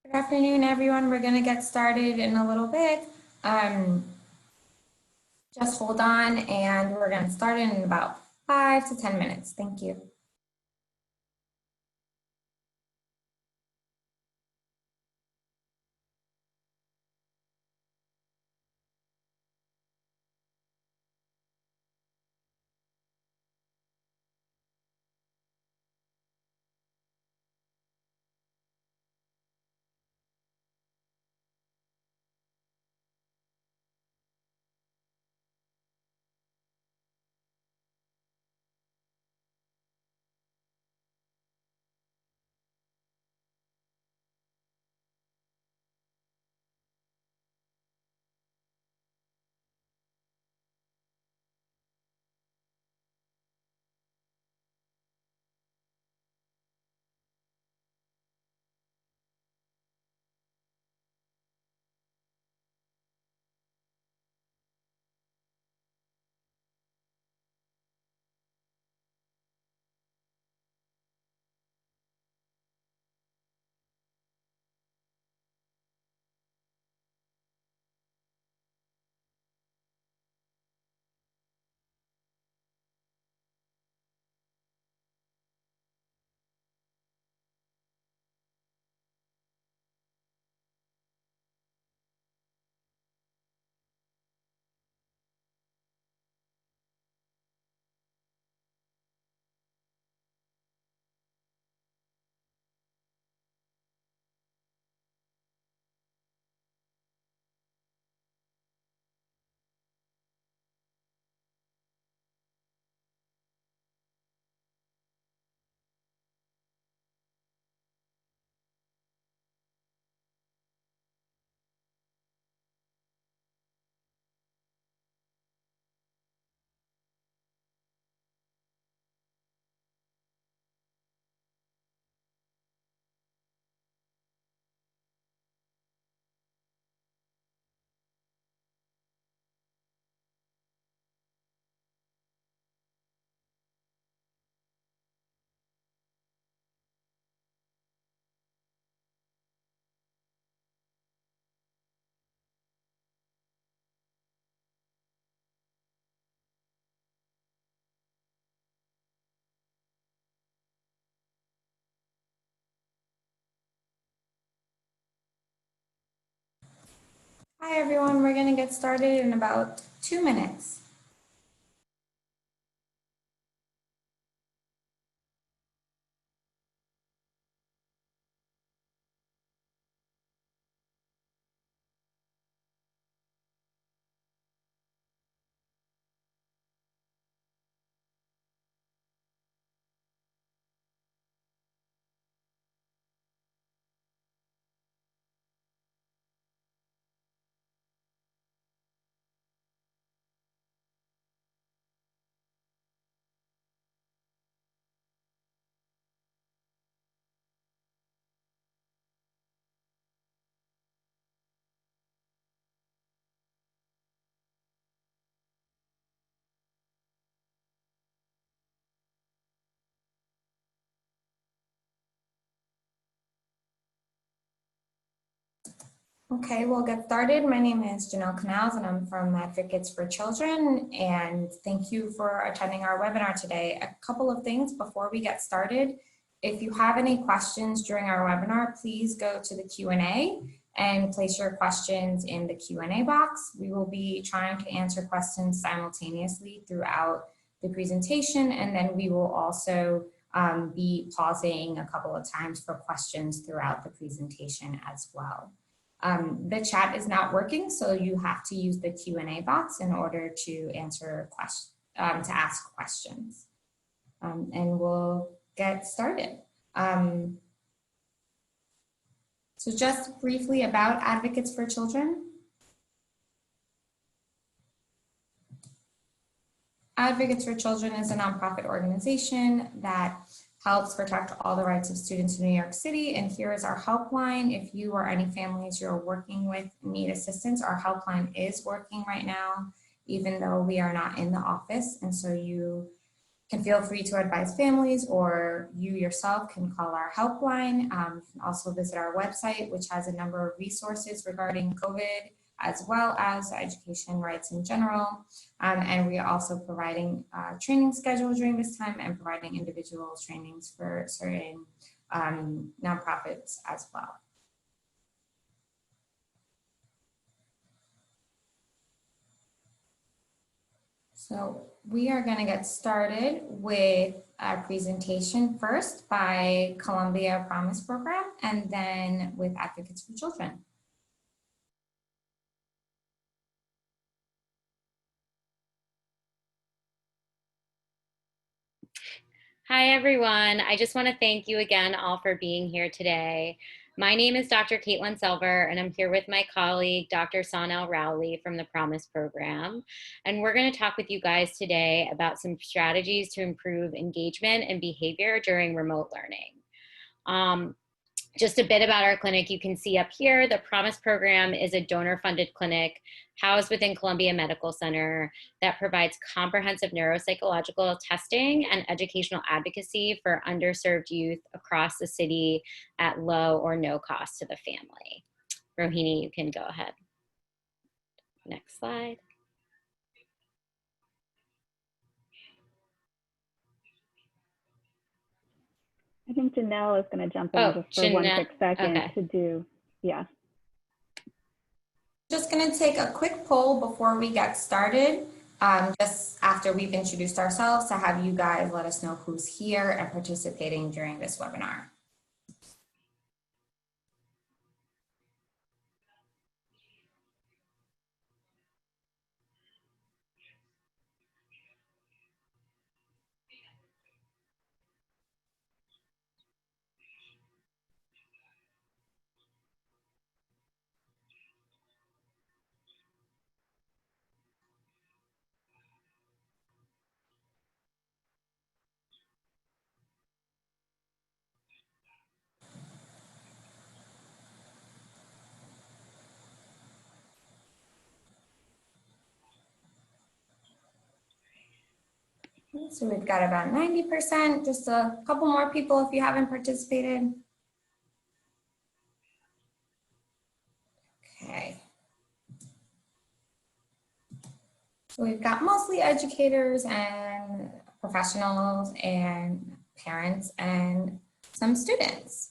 Good afternoon, everyone. We're going to get started in a little bit. Um, just hold on, and we're going to start in about 5 to 10 minutes. Thank you. Hi, everyone. We're going to get started in about 2 minutes. Okay, we'll get started. My name is Janelle Canals, and I'm from Advocates for Children. And thank you for attending our webinar today. A couple of things before we get started. If you have any questions during our webinar, please go to the Q&A and place your questions in the Q&A box. We will be trying to answer questions simultaneously throughout the presentation, and then we will also be pausing a couple of times for questions throughout the presentation as well. The chat is not working, so you have to use the Q&A box in order to answer questions, to ask questions. And we'll get started. So just briefly about Advocates for Children. Advocates for Children is a nonprofit organization that helps protect all the rights of students in New York City. And here is our helpline. If you or any families you're working with need assistance, our helpline is working right now, even though we are not in the office. And so you can feel free to advise families, or you yourself can call our helpline. You can also visit our website, which has a number of resources regarding COVID, as well as education rights in general. And we are also providing training schedule during this time and providing individual trainings for certain nonprofits as well. So we are going to get started with our presentation first by Columbia Promise Program and then with Advocates for Children. Hi, everyone. I just want to thank you again all for being here today. My name is Dr. Caitlin Selver, and I'm here with my colleague, Dr. Sonal Rowley from the Promise Program. And we're going to talk with you guys today about some strategies to improve engagement and behavior during remote learning. Just a bit about our clinic. You can see up here, the Promise Program is a donor-funded clinic housed within Columbia Medical Center that provides comprehensive neuropsychological testing and educational advocacy for underserved youth across the city at low or no cost to the family. Rohini, you can go ahead. Next slide. I think Janelle is going to jump in just for one quick second to do, yeah. Just going to take a quick poll before we get started, just after we've introduced ourselves, to have you guys let us know who's here and participating during this webinar. So we've got about 90%, just a couple more people if you haven't participated. Okay. So we've got mostly educators and professionals and parents and some students.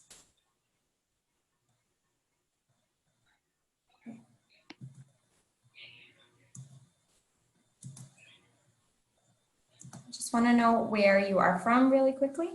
Just want to know where you are from really quickly.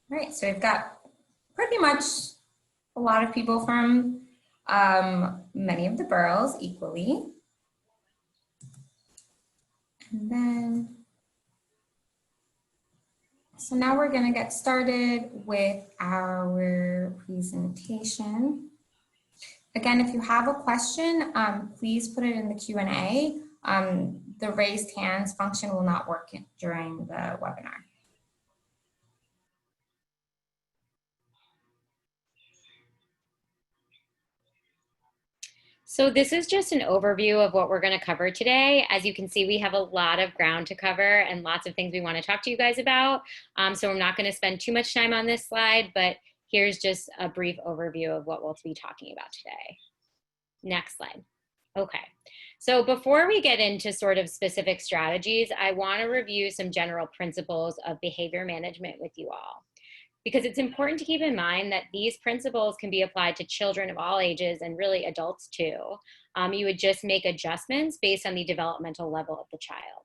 All right, so we've got pretty much a lot of people from many of the boroughs equally. And then, so now we're going to get started with our presentation. Again, if you have a question, please put it in the Q&A. The raised hands function will not work during the webinar. So this is just an overview of what we're going to cover today. As you can see, we have a lot of ground to cover and lots of things we want to talk to you guys about. So I'm not going to spend too much time on this slide, but here's just a brief overview of what we'll be talking about today. Next slide. Okay. So before we get into sort of specific strategies, I want to review some general principles of behavior management with you all, because it's important to keep in mind that these principles can be applied to children of all ages and really adults too. You would just make adjustments based on the developmental level of the child.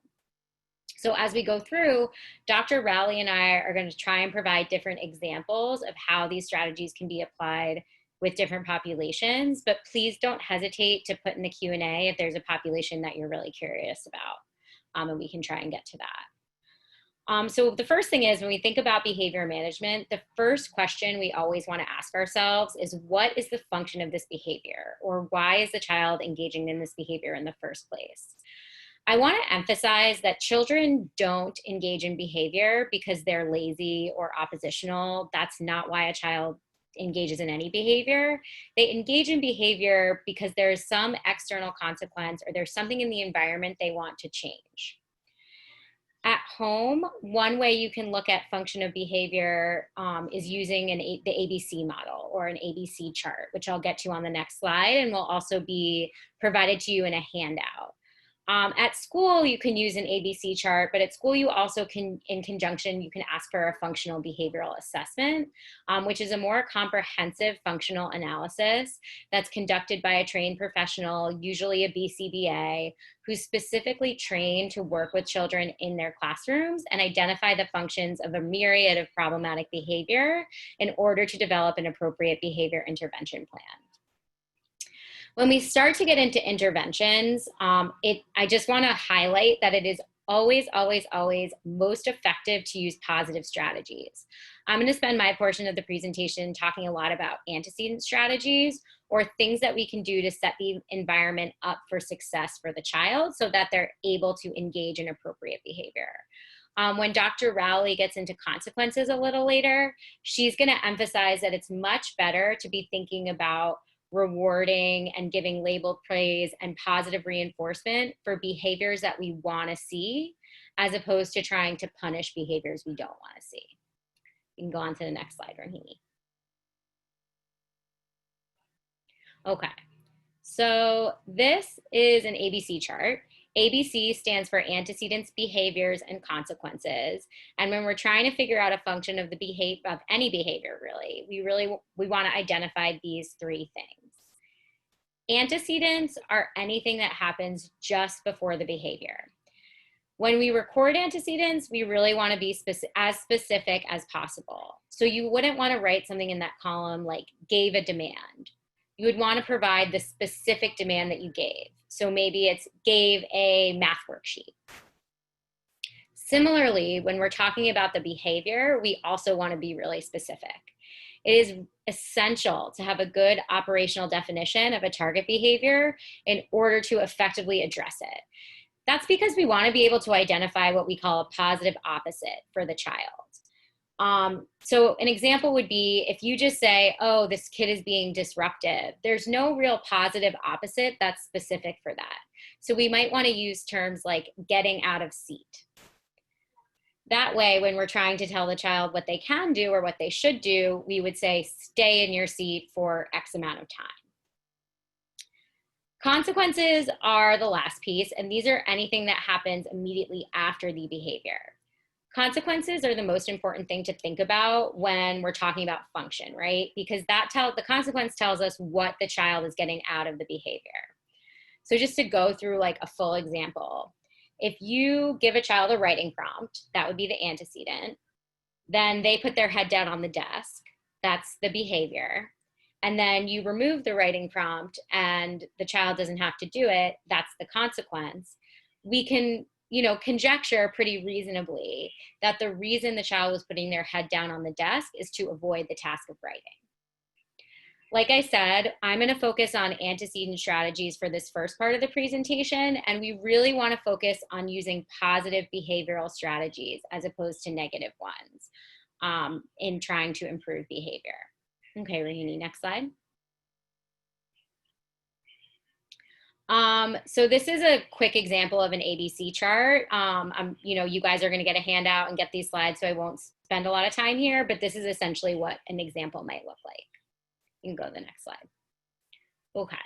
So as we go through, Dr. Rowley and I are going to try and provide different examples of how these strategies can be applied with different populations, but please don't hesitate to put in the Q&A if there's a population that you're really curious about, and we can try and get to that. So the first thing is when we think about behavior management, the first question we always want to ask ourselves is, what is the function of this behavior? Or why is the child engaging in this behavior in the first place? I want to emphasize that children don't engage in behavior because they're lazy or oppositional. That's not why a child engages in any behavior. They engage in behavior because there is some external consequence or there's something in the environment they want to change. At home, one way you can look at function of behavior is using the ABC model or an ABC chart, which I'll get to on the next slide, and will also be provided to you in a handout. At school, you can use an ABC chart, but at school you also can, in conjunction, you can ask for a functional behavioral assessment, which is a more comprehensive functional analysis that's conducted by a trained professional, usually a BCBA, who's specifically trained to work with children in their classrooms and identify the functions of a myriad of problematic behavior in order to develop an appropriate behavior intervention plan. When we start to get into interventions, I just want to highlight that it is always, always, always most effective to use positive strategies. I'm going to spend my portion of the presentation talking a lot about antecedent strategies, or things that we can do to set the environment up for success for the child so that they're able to engage in appropriate behavior. When Dr. Rowley gets into consequences a little later, she's going to emphasize that it's much better to be thinking about rewarding and giving labeled praise and positive reinforcement for behaviors that we want to see, as opposed to trying to punish behaviors we don't want to see. You can go on to the next slide, Rohini. Okay, so this is an ABC chart. ABC stands for antecedents, behaviors, and consequences. And when we're trying to figure out a function of any behavior, we want to identify these three things. Antecedents are anything that happens just before the behavior. When we record antecedents, we really want to be as specific as possible. So you wouldn't want to write something in that column like gave a demand. You would want to provide the specific demand that you gave. So maybe it's gave a math worksheet. Similarly, when we're talking about the behavior, we also want to be really specific. It is essential to have a good operational definition of a target behavior in order to effectively address it. That's because we want to be able to identify what we call a positive opposite for the child. So an example would be if you just say, oh, this kid is being disruptive. There's no real positive opposite that's specific for that. So we might want to use terms like getting out of seat. That way, when we're trying to tell the child what they can do or what they should do, we would say, stay in your seat for X amount of time. Consequences are the last piece, and these are anything that happens immediately after the behavior. Consequences are the most important thing to think about when we're talking about function, right? Because the consequence tells us what the child is getting out of the behavior. So just to go through like a full example, if you give a child a writing prompt, that would be the antecedent. Then they put their head down on the desk. That's the behavior. And then you remove the writing prompt and the child doesn't have to do it. That's the consequence. We can, conjecture pretty reasonably that the reason the child was putting their head down on the desk is to avoid the task of writing. Like I said, I'm going to focus on antecedent strategies for this first part of the presentation, and we really want to focus on using positive behavioral strategies as opposed to negative ones in trying to improve behavior. Okay, Rohini, next slide. So this is a quick example of an ABC chart. You guys are going to get a handout and get these slides, so I won't spend a lot of time here, but this is essentially what an example might look like. You can go to the next slide. Okay.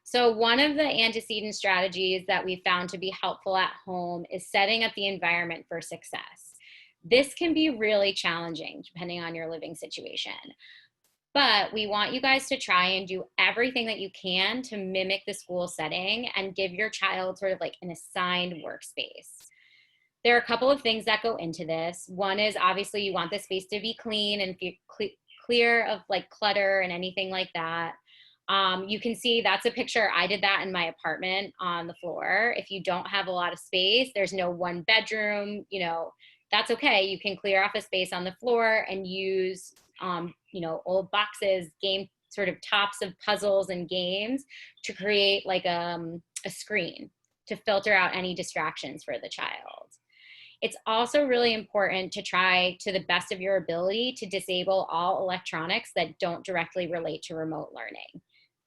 So one of the antecedent strategies that we found to be helpful at home is setting up the environment for success. This can be really challenging depending on your living situation. But we want you guys to try and do everything that you can to mimic the school setting and give your child sort of like an assigned workspace. There are a couple of things that go into this. One is obviously you want the space to be clean and clear of like clutter and anything like that. You can see that's a picture. I did that in my apartment on the floor. If you don't have a lot of space, there's no one bedroom, that's okay. You can clear off a space on the floor and use, you know, old boxes, game sort of tops of puzzles and games to create like a screen to filter out any distractions for the child. It's also really important to try to the best of your ability to disable all electronics that don't directly relate to remote learning.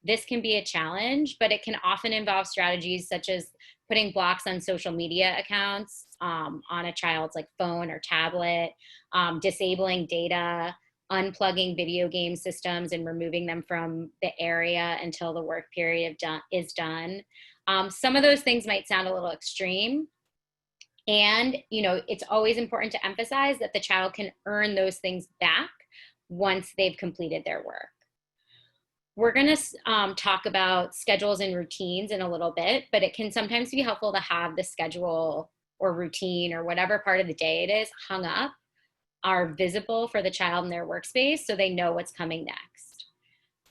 This can be a challenge, but it can often involve strategies such as putting blocks on social media accounts on a child's like phone or tablet, disabling data, unplugging video game systems and removing them from the area until the work period is done. Some of those things might sound a little extreme. And, you know, it's always important to emphasize that the child can earn those things back once they've completed their work. We're going to talk about schedules and routines in a little bit, but it can sometimes be helpful to have the schedule or routine or whatever part of the day it is hung up, are visible for the child in their workspace so they know what's coming next.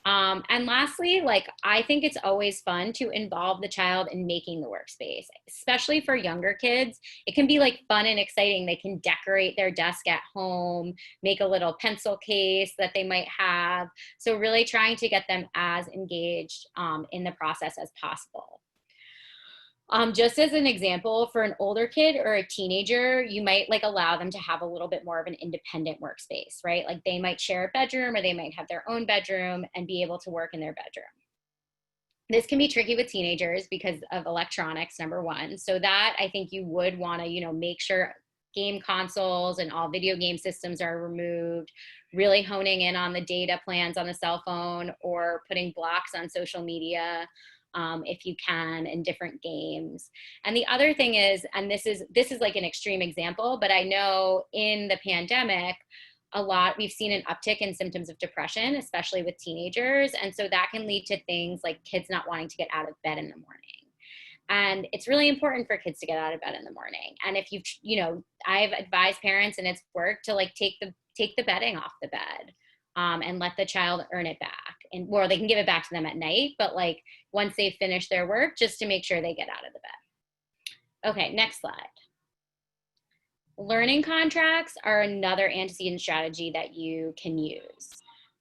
And lastly, like, I think it's always fun to involve the child in making the workspace, especially for younger kids. It can be like fun and exciting. They can decorate their desk at home, make a little pencil case that they might have. So really trying to get them as engaged in the process as possible. Just as an example, for an older kid or a teenager, you might like allow them to have a little bit more of an independent workspace, right? Like they might share a bedroom or they might have their own bedroom and be able to work in their bedroom. This can be tricky with teenagers because of electronics, number one. So that I think you would want to, you know, make sure game consoles and all video game systems are removed, really honing in on the data plans on the cell phone or putting blocks on social media. If you can, in different games. And the other thing is, and this is like an extreme example, but I know in the pandemic, we've seen an uptick in symptoms of depression, especially with teenagers. And so that can lead to things like kids not wanting to get out of bed in the morning. And it's really important for kids to get out of bed in the morning. And if you know, I've advised parents and it's worked to like take the bedding off the bed. And let the child earn it back, or they can give it back to them at night, but like once they finish their work, just to make sure they get out of the bed. Okay, next slide. Learning contracts are another antecedent strategy that you can use.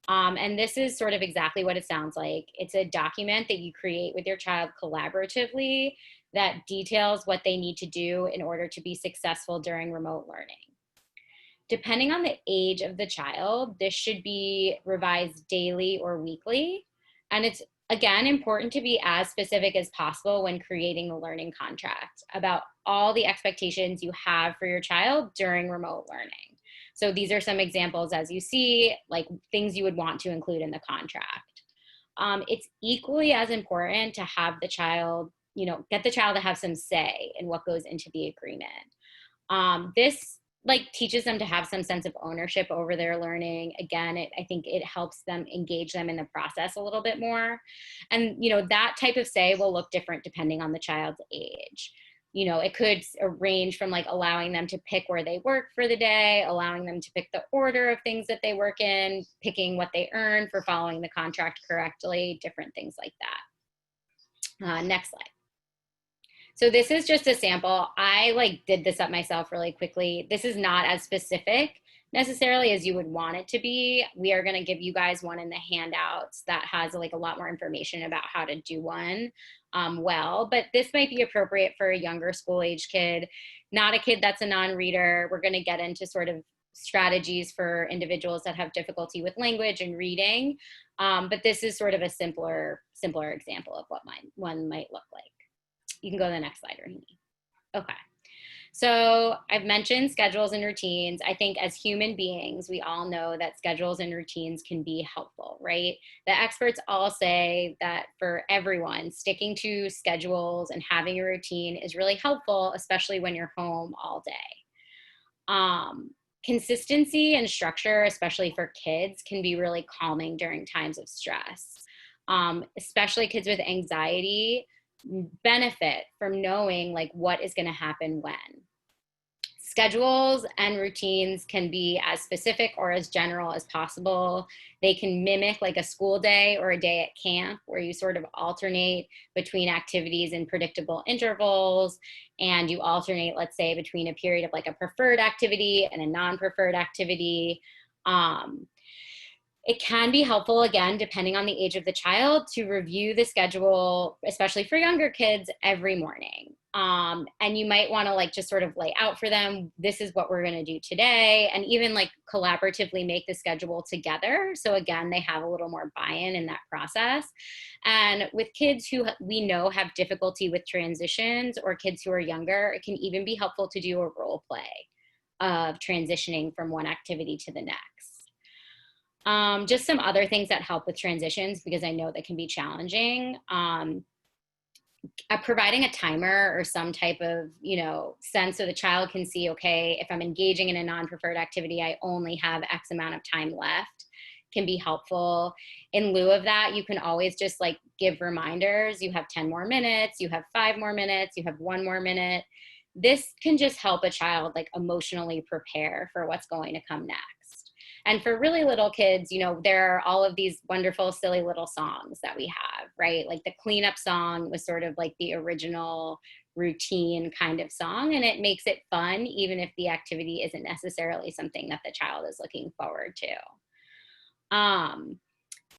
And this is sort of exactly what it sounds like. It's a document that you create with your child collaboratively that details what they need to do in order to be successful during remote learning. Depending on the age of the child, this should be revised daily or weekly. And it's, again, important to be as specific as possible when creating the learning contract about all the expectations you have for your child during remote learning. So these are some examples, as you see, like things you would want to include in the contract. It's equally as important to have the child, you know, get the child to have some say in what goes into the agreement. This like teaches them to have some sense of ownership over their learning. Again, I think it helps them engage them in the process a little bit more. And, you know, that type of say will look different depending on the child's age. You know, it could range from like allowing them to pick where they work for the day, allowing them to pick the order of things that they work in, picking what they earn for following the contract correctly, different things like that. Next slide. So this is just a sample. I like did this up myself really quickly. This is not as specific necessarily as you would want it to be. We are going to give you guys one in the handouts that has like a lot more information about how to do one well, but this might be appropriate for a younger school age kid, not a kid that's a non-reader. We're going to get into sort of strategies for individuals that have difficulty with language and reading. But this is sort of a simpler example of what one might look like. You can go to the next slide, Rahini. Okay. So I've mentioned schedules and routines. I think as human beings, we all know that schedules and routines can be helpful, right? The experts all say that for everyone, sticking to schedules and having a routine is really helpful, especially when you're home all day. Consistency and structure, especially for kids, can be really calming during times of stress. Especially kids with anxiety benefit from knowing like what is going to happen when. Schedules and routines can be as specific or as general as possible. They can mimic like a school day or a day at camp where you sort of alternate between activities in predictable intervals, and you alternate, let's say, between a period of like a preferred activity and a non-preferred activity. It can be helpful, again, depending on the age of the child, to review the schedule, especially for younger kids, every morning. And you might want to like just sort of lay out for them, this is what we're going to do today, and even like collaboratively make the schedule together. So again, they have a little more buy-in in that process. And with kids who we know have difficulty with transitions, or kids who are younger, it can even be helpful to do a role play of transitioning from one activity to the next. Just some other things that help with transitions, because I know that can be challenging. Providing a timer or some type of, sense so the child can see, okay, if I'm engaging in a non-preferred activity, I only have X amount of time left, can be helpful. In lieu of that, you can always just like give reminders. You have 10 more minutes, you have 5 more minutes, you have 1 more minute. This can just help a child like emotionally prepare for what's going to come next. And for really little kids, there are all of these wonderful, silly little songs that we have, right? Like the cleanup song was sort of like the original routine kind of song, and it makes it fun, even if the activity isn't necessarily something that the child is looking forward to.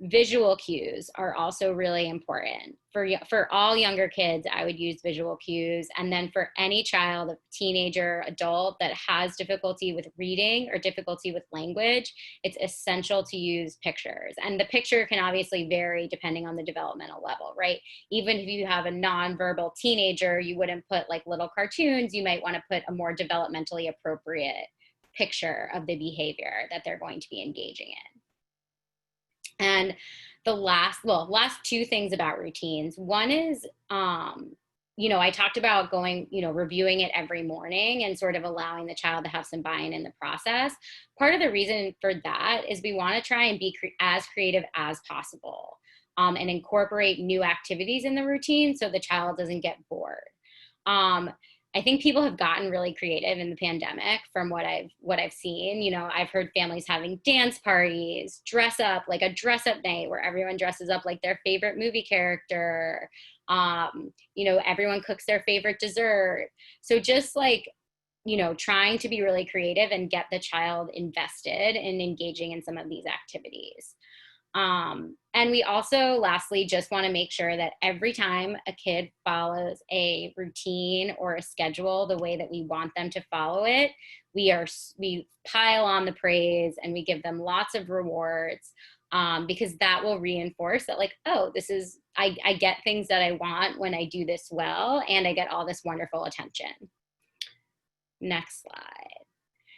Visual cues are also really important. For all younger kids, I would use visual cues. And then for any child, teenager, adult that has difficulty with reading or difficulty with language, it's essential to use pictures. And the picture can obviously vary depending on the developmental level, right? Even if you have a nonverbal teenager, you wouldn't put like little cartoons. You might want to put a more developmentally appropriate picture of the behavior that they're going to be engaging in. And the last 2 things about routines. One is, I talked about reviewing it every morning and sort of allowing the child to have some buy-in in the process. Part of the reason for that is we want to try and be as creative as possible, and incorporate new activities in the routine so the child doesn't get bored. I think people have gotten really creative in the pandemic from what I've seen. I've heard families having dance parties, dress up night where everyone dresses up like their favorite movie character. Everyone cooks their favorite dessert. So just trying to be really creative and get the child invested in engaging in some of these activities. And we also, lastly, just want to make sure that every time a kid follows a routine or a schedule the way that we want them to follow it, we pile on the praise and we give them lots of rewards, because that will reinforce that, like, oh, I get things that I want when I do this well, and I get all this wonderful attention. Next slide.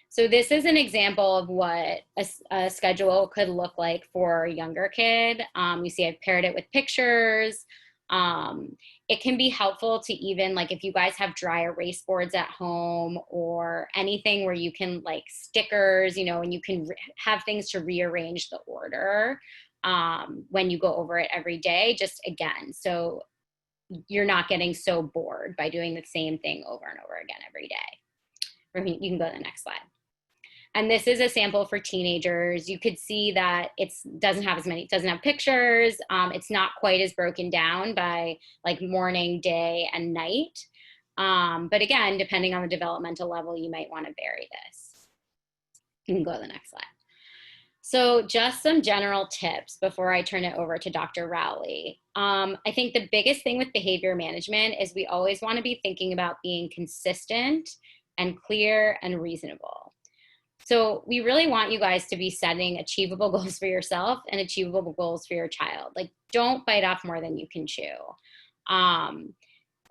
So this is an example of what a schedule could look like for a younger kid. You see I've paired it with pictures. It can be helpful to even, like, if you guys have dry erase boards at home or anything where you can, like, stickers, and you can have things to rearrange the order when you go over it every day, just again, so you're not getting so bored by doing the same thing over and over again every day. You can go to the next slide. And this is a sample for teenagers. You could see that it doesn't have pictures. It's not quite as broken down by like morning, day, and night. But again, depending on the developmental level, you might want to vary this. You can go to the next slide. So just some general tips before I turn it over to Dr. Rowley. I think the biggest thing with behavior management is we always want to be thinking about being consistent and clear and reasonable. So we really want you guys to be setting achievable goals for yourself and achievable goals for your child. Like, don't bite off more than you can chew.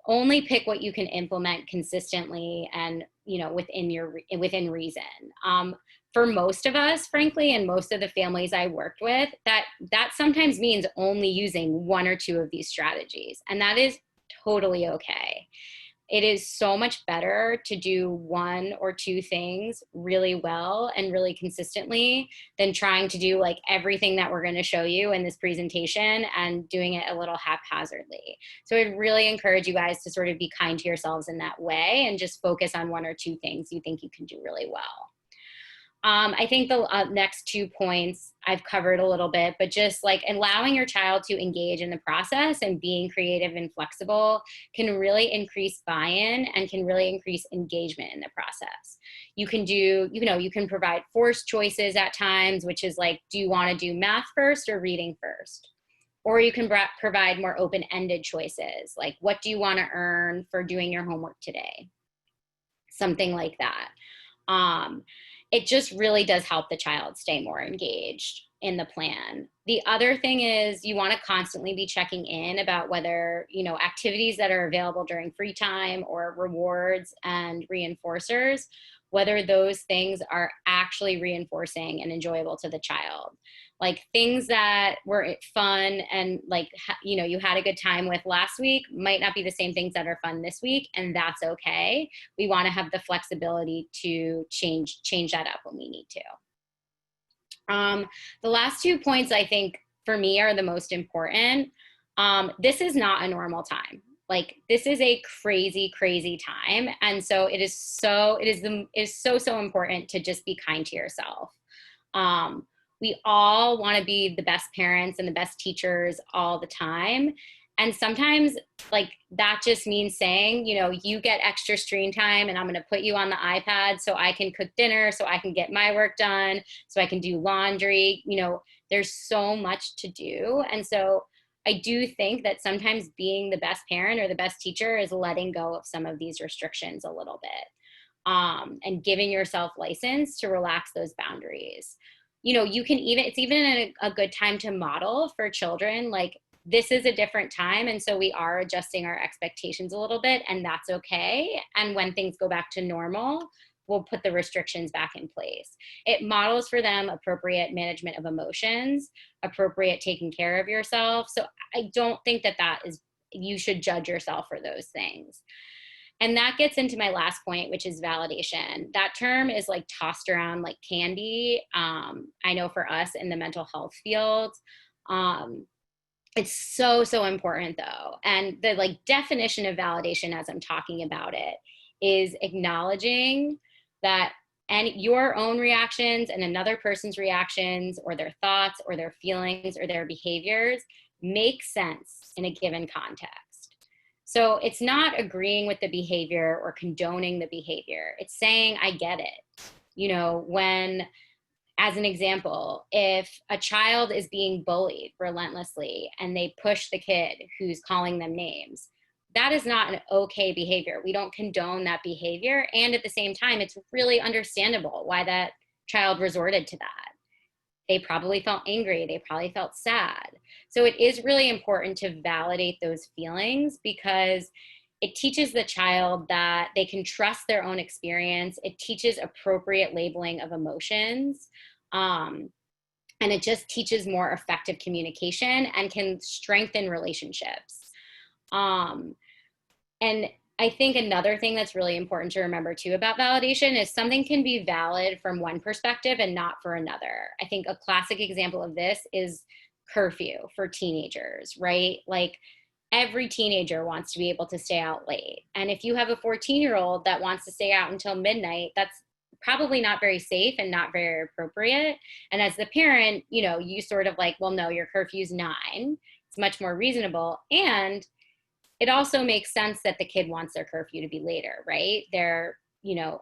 Only pick what you can implement consistently and, within reason. For most of us, frankly, and most of the families I worked with, that sometimes means only using 1 or 2 of these strategies. And that is totally okay. it is so much better to do one or two things really well and really consistently than trying to do like everything that we're going to show you in this presentation and doing it a little haphazardly. So I'd really encourage you guys to sort of be kind to yourselves in that way and just focus on one or two things you think you can do really well. I think the next 2 points I've covered a little bit, but just like allowing your child to engage in the process and being creative and flexible can really increase buy-in and can really increase engagement in the process. You can do, you can provide forced choices at times, which is like, do you want to do math first or reading first? Or you can provide more open-ended choices, like what do you want to earn for doing your homework today? Something like that. It just really does help the child stay more engaged in the plan. The other thing is you want to constantly be checking in about whether, activities that are available during free time or rewards and reinforcers, whether those things are actually reinforcing and enjoyable to the child. Like things that were fun and like, you had a good time with last week might not be the same things that are fun this week, and that's okay. We want to have the flexibility to change that up when we need to. The last 2 points I think for me are the most important. This is not a normal time. Like this is a crazy, crazy time. And so it is so important to just be kind to yourself. We all want to be the best parents and the best teachers all the time. And sometimes like that just means saying, you get extra screen time and I'm going to put you on the iPad so I can cook dinner, so I can get my work done, so I can do laundry. There's so much to do. And so I do think that sometimes being the best parent or the best teacher is letting go of some of these restrictions a little bit, and giving yourself license to relax those boundaries. It's even a good time to model for children, like this is a different time. And so we are adjusting our expectations a little bit, and that's okay. And when things go back to normal, we'll put the restrictions back in place. It models for them appropriate management of emotions, appropriate taking care of yourself. So I don't think that you should judge yourself for those things. And that gets into my last point, which is validation. That term is like tossed around like candy. I know for us in the mental health field, it's so important though. And the like definition of validation as I'm talking about it is acknowledging that your own reactions and another person's reactions or their thoughts or their feelings or their behaviors make sense in a given context. So it's not agreeing with the behavior or condoning the behavior. It's saying, I get it. When, as an example, if a child is being bullied relentlessly and they push the kid who's calling them names, that is not an okay behavior. We don't condone that behavior. And at the same time, it's really understandable why that child resorted to that. They probably felt angry. They probably felt sad. So it is really important to validate those feelings because it teaches the child that they can trust their own experience. It teaches appropriate labeling of emotions. And it just teaches more effective communication and can strengthen relationships. And I think another thing that's really important to remember too about validation is something can be valid from one perspective and not for another. I think a classic example of this is curfew for teenagers, right? Like every teenager wants to be able to stay out late. And if you have a 14-year-old that wants to stay out until midnight, that's probably not very safe and not very appropriate. And as the parent, you sort of like, well, no, your curfew's 9. It's much more reasonable. And it also makes sense that the kid wants their curfew to be later, right? They're,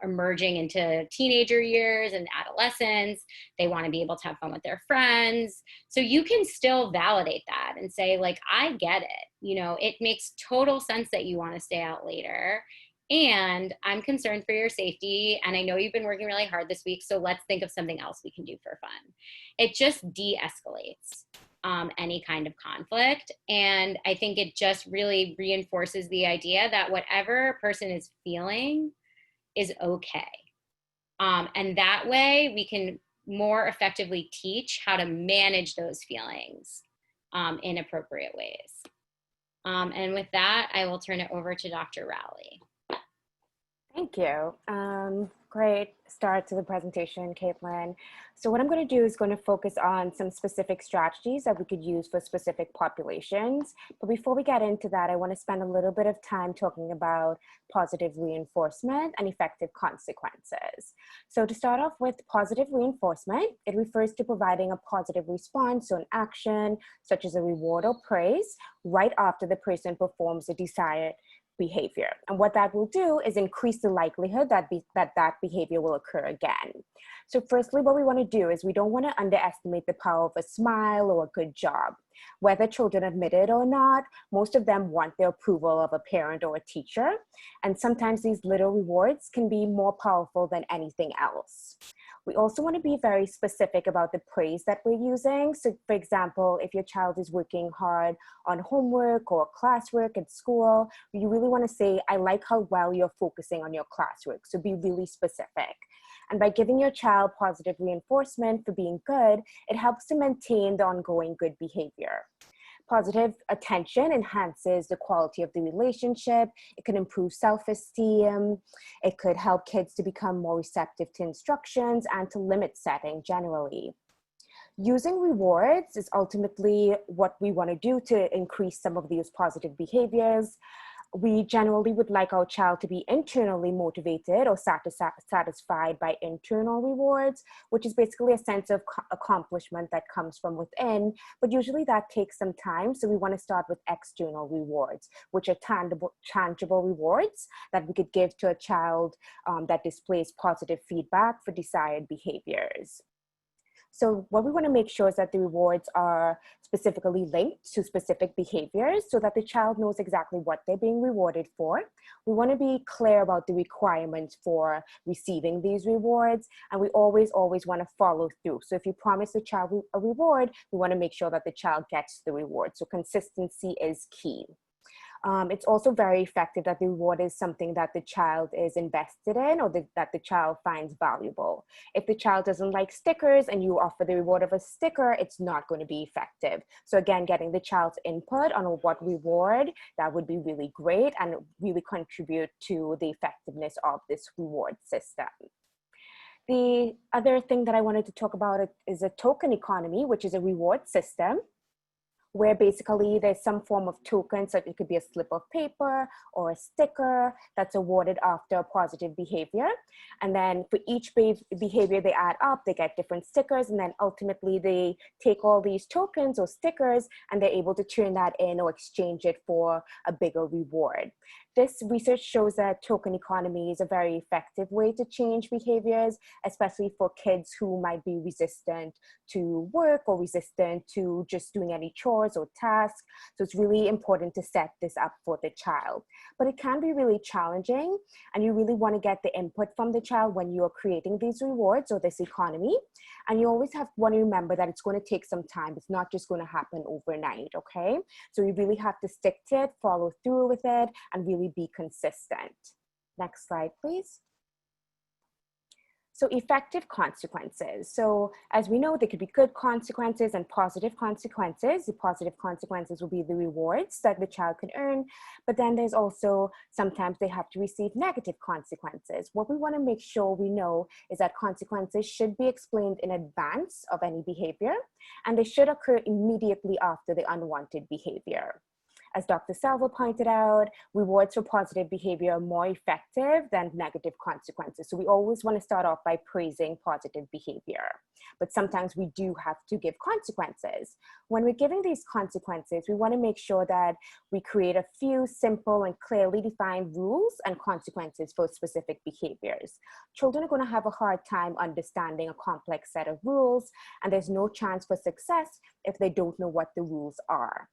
emerging into teenager years and adolescence. They want to be able to have fun with their friends. So you can still validate that and say, like, I get it. It makes total sense that you want to stay out later. And I'm concerned for your safety. And I know you've been working really hard this week. So let's think of something else we can do for fun. It just de-escalates any kind of conflict. And I think it just really reinforces the idea that whatever a person is feeling is okay. And that way we can more effectively teach how to manage those feelings in appropriate ways. And with that, I will turn it over to Dr. Rowley. Thank you. Great start to the presentation, Caitlin. So what I'm going to do is going to focus on some specific strategies that we could use for specific populations. But before we get into that, I want to spend a little bit of time talking about positive reinforcement and effective consequences. So to start off with positive reinforcement, it refers to providing a positive response or an action, such as a reward or praise, right after the person performs a desired behavior. And what that will do is increase the likelihood that that behavior will occur again. So firstly, what we want to do is we don't want to underestimate the power of a smile or a good job. Whether children admit it or not, most of them want the approval of a parent or a teacher. And sometimes these little rewards can be more powerful than anything else. We also want to be very specific about the praise that we're using. So for example, if your child is working hard on homework or classwork at school, you really want to say, I like how well you're focusing on your classwork. So be really specific. And by giving your child positive reinforcement for being good, it helps to maintain the ongoing good behavior. Positive attention enhances the quality of the relationship. It can improve self-esteem. It could help kids to become more receptive to instructions and to limit setting generally. Using rewards is ultimately what we want to do to increase some of these positive behaviors. We generally would like our child to be internally motivated or satisfied by internal rewards, which is basically a sense of accomplishment that comes from within, but usually that takes some time. So we want to start with external rewards, which are tangible rewards that we could give to a child that displays positive feedback for desired behaviors. So what we want to make sure is that the rewards are specifically linked to specific behaviors so that the child knows exactly what they're being rewarded for. We want to be clear about the requirements for receiving these rewards, and we always want to follow through. So if you promise the child a reward, we want to make sure that the child gets the reward. So consistency is key. It's also very effective that the reward is something that the child is invested in or that the child finds valuable. If the child doesn't like stickers and you offer the reward of a sticker, it's not going to be effective. So again, getting the child's input on what reward, that would be really great and really contribute to the effectiveness of this reward system. The other thing that I wanted to talk about is a token economy, which is a reward system where basically there's some form of token, so it could be a slip of paper or a sticker that's awarded after a positive behavior. And then for each behavior they add up, they get different stickers, and then ultimately they take all these tokens or stickers and they're able to turn that in or exchange it for a bigger reward. This research shows that token economy is a very effective way to change behaviors, especially for kids who might be resistant to work or resistant to just doing any chores or tasks. So it's really important to set this up for the child. But it can be really challenging, and you really want to get the input from the child when you're creating these rewards or this economy. And you always want to remember that it's going to take some time. It's not just going to happen overnight, okay? So you really have to stick to it, follow through with it, and really be consistent. Next slide, please. So effective consequences. So as we know, there could be good consequences and positive consequences. The positive consequences will be the rewards that the child can earn, but then there's also sometimes they have to receive negative consequences. What we want to make sure we know is that consequences should be explained in advance of any behavior, and they should occur immediately after the unwanted behavior. As Dr. Salvo pointed out, rewards for positive behavior are more effective than negative consequences. So we always want to start off by praising positive behavior. But sometimes we do have to give consequences. When we're giving these consequences, we want to make sure that we create a few simple and clearly defined rules and consequences for specific behaviors. Children are going to have a hard time understanding a complex set of rules, and there's no chance for success if they don't know what the rules are.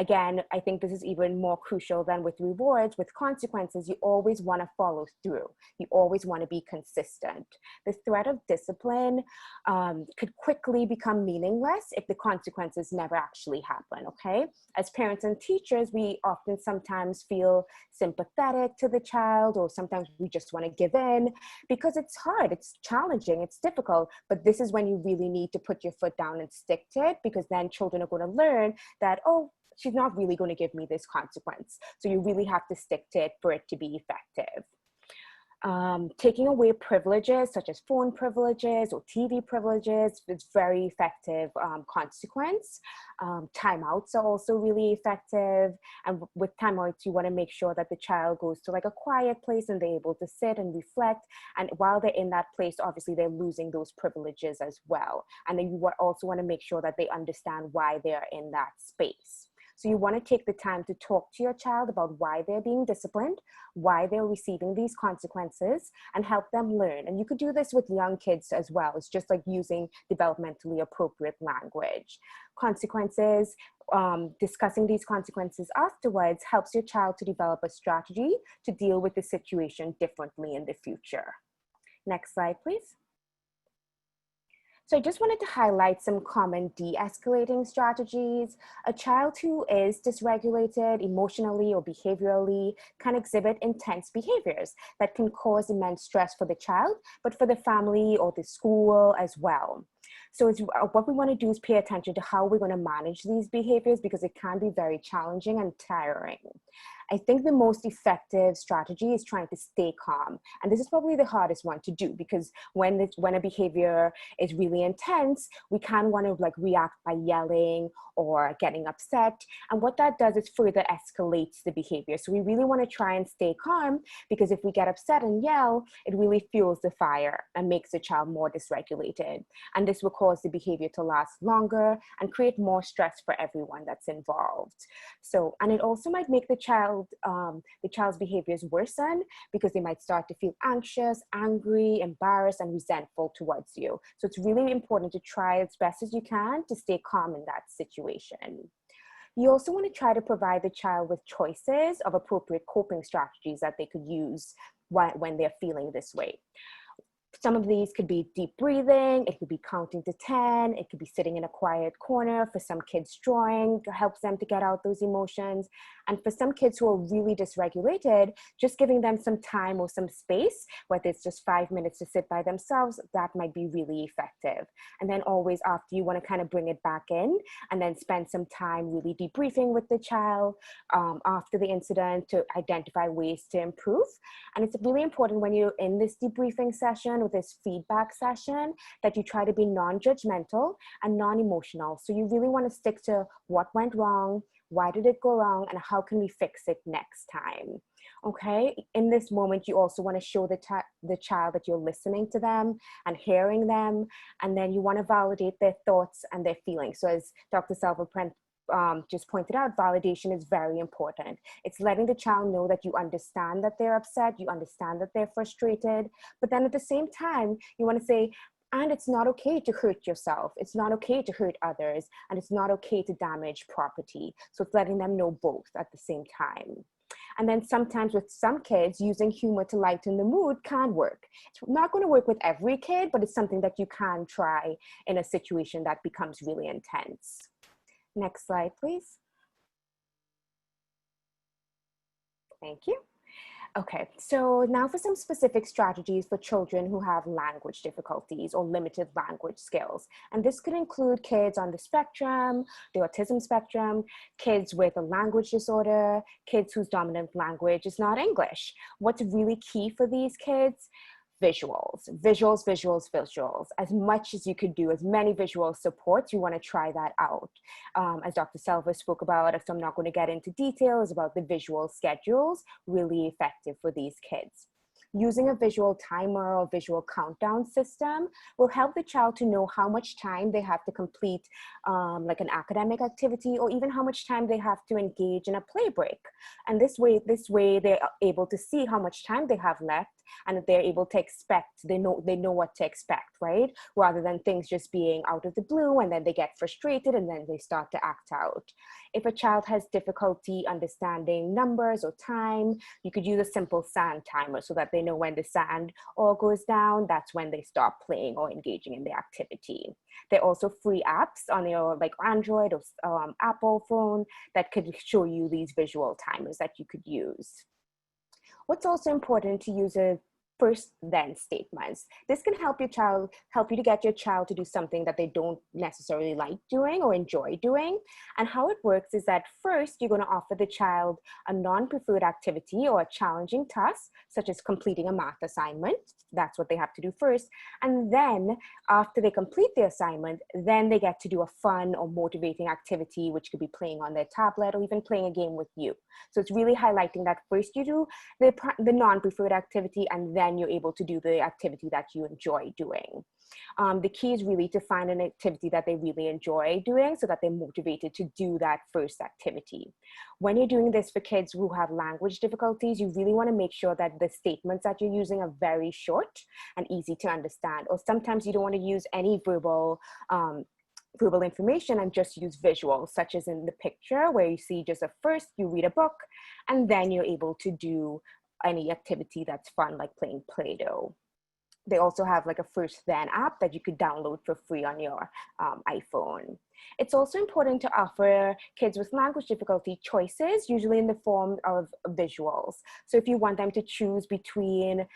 Again, I think this is even more crucial than with rewards. With consequences, you always want to follow through. You always want to be consistent. The threat of discipline could quickly become meaningless if the consequences never actually happen, okay? As parents and teachers, we often sometimes feel sympathetic to the child, or sometimes we just want to give in because it's hard, it's challenging, it's difficult. But this is when you really need to put your foot down and stick to it, because then children are going to learn that, oh, she's not really going to give me this consequence. So you really have to stick to it for it to be effective. Taking away privileges such as phone privileges or TV privileges is very effective consequence. Timeouts are also really effective. And with timeouts, you want to make sure that the child goes to like a quiet place and they're able to sit and reflect. And while they're in that place, obviously they're losing those privileges as well. And then you also want to make sure that they understand why they're in that space. So you want to take the time to talk to your child about why they're being disciplined, why they're receiving these consequences, and help them learn. And you could do this with young kids as well. It's just like using developmentally appropriate language. Consequences, discussing these consequences afterwards helps your child to develop a strategy to deal with the situation differently in the future. Next slide, please. So I just wanted to highlight some common de-escalating strategies. A child who is dysregulated emotionally or behaviorally can exhibit intense behaviors that can cause immense stress for the child, but for the family or the school as well. So what we want to do is pay attention to how we're going to manage these behaviors because it can be very challenging and tiring. I think the most effective strategy is trying to stay calm. And this is probably the hardest one to do because when a behavior is really intense, we can want to like react by yelling or getting upset. And what that does is further escalates the behavior. So we really want to try and stay calm because if we get upset and yell, it really fuels the fire and makes the child more dysregulated. And this will cause the behavior to last longer and create more stress for everyone that's involved. So, and it also might make the child's behaviors worsen because they might start to feel anxious, angry, embarrassed, and resentful towards you. So it's really important to try as best as you can to stay calm in that situation. You also want to try to provide the child with choices of appropriate coping strategies that they could use when they're feeling this way. Some of these could be deep breathing, it could be counting to 10, it could be sitting in a quiet corner. For some kids, drawing helps them to get out those emotions. And for some kids who are really dysregulated, just giving them some time or some space, whether it's just 5 minutes to sit by themselves, that might be really effective. And then always after, you want to kind of bring it back in and then spend some time really debriefing with the child after the incident to identify ways to improve. And it's really important when you're in this debriefing session or this feedback session that you try to be non-judgmental and non-emotional. So you really want to stick to what went wrong, why did it go wrong, and how can we fix it next time? Okay, in this moment, you also want to show the child that you're listening to them and hearing them, and then you want to validate their thoughts and their feelings. So as Dr. Salva-Prent just pointed out, validation is very important. It's letting the child know that you understand that they're upset, you understand that they're frustrated, but then at the same time, you want to say, and it's not okay to hurt yourself. It's not okay to hurt others, and it's not okay to damage property. So it's letting them know both at the same time. And then sometimes with some kids, using humor to lighten the mood can work. It's not going to work with every kid, but it's something that you can try in a situation that becomes really intense. Next slide, please. Thank you. Okay, so now for some specific strategies for children who have language difficulties or limited language skills. And this could include kids on the spectrum, the autism spectrum, kids with a language disorder, kids whose dominant language is not English. What's really key for these kids? Visuals. As much as you could do, as many visual supports, you want to try that out. As Dr. Salva spoke about, so I'm not going to get into details about the visual schedules, really effective for these kids. Using a visual timer or visual countdown system will help the child to know how much time they have to complete like an academic activity, or even how much time they have to engage in a play break. And this way they're able to see how much time they have left, and that they're able to expect, they know what to expect, right? Rather than things just being out of the blue and then they get frustrated and then they start to act out. If a child has difficulty understanding numbers or time, you could use a simple sand timer so that they know when the sand all goes down, that's when they stop playing or engaging in the activity. There are also free apps on your like Android or Apple phone that could show you these visual timers that you could use. What's also important to use a first then statements. This can help you to get your child to do something that they don't necessarily like doing or enjoy doing. And how it works is that first you're going to offer the child a non-preferred activity or a challenging task, such as completing a math assignment. That's what they have to do first. And then after they complete the assignment, then they get to do a fun or motivating activity, which could be playing on their tablet or even playing a game with you. So it's really highlighting that first you do the non-preferred activity, and then you're able to do the activity that you enjoy doing. The key is really to find an activity that they really enjoy doing so that they're motivated to do that first activity. When you're doing this for kids who have language difficulties, you really want to make sure that the statements that you're using are very short and easy to understand. Or sometimes you don't want to use any verbal information and just use visuals, such as in the picture where you see just first you read a book and then you're able to do any activity that's fun, like playing Play-Doh. They also have like a First Then app that you could download for free on your iPhone. It's also important to offer kids with language difficulty choices, usually in the form of visuals. So if you want them to choose between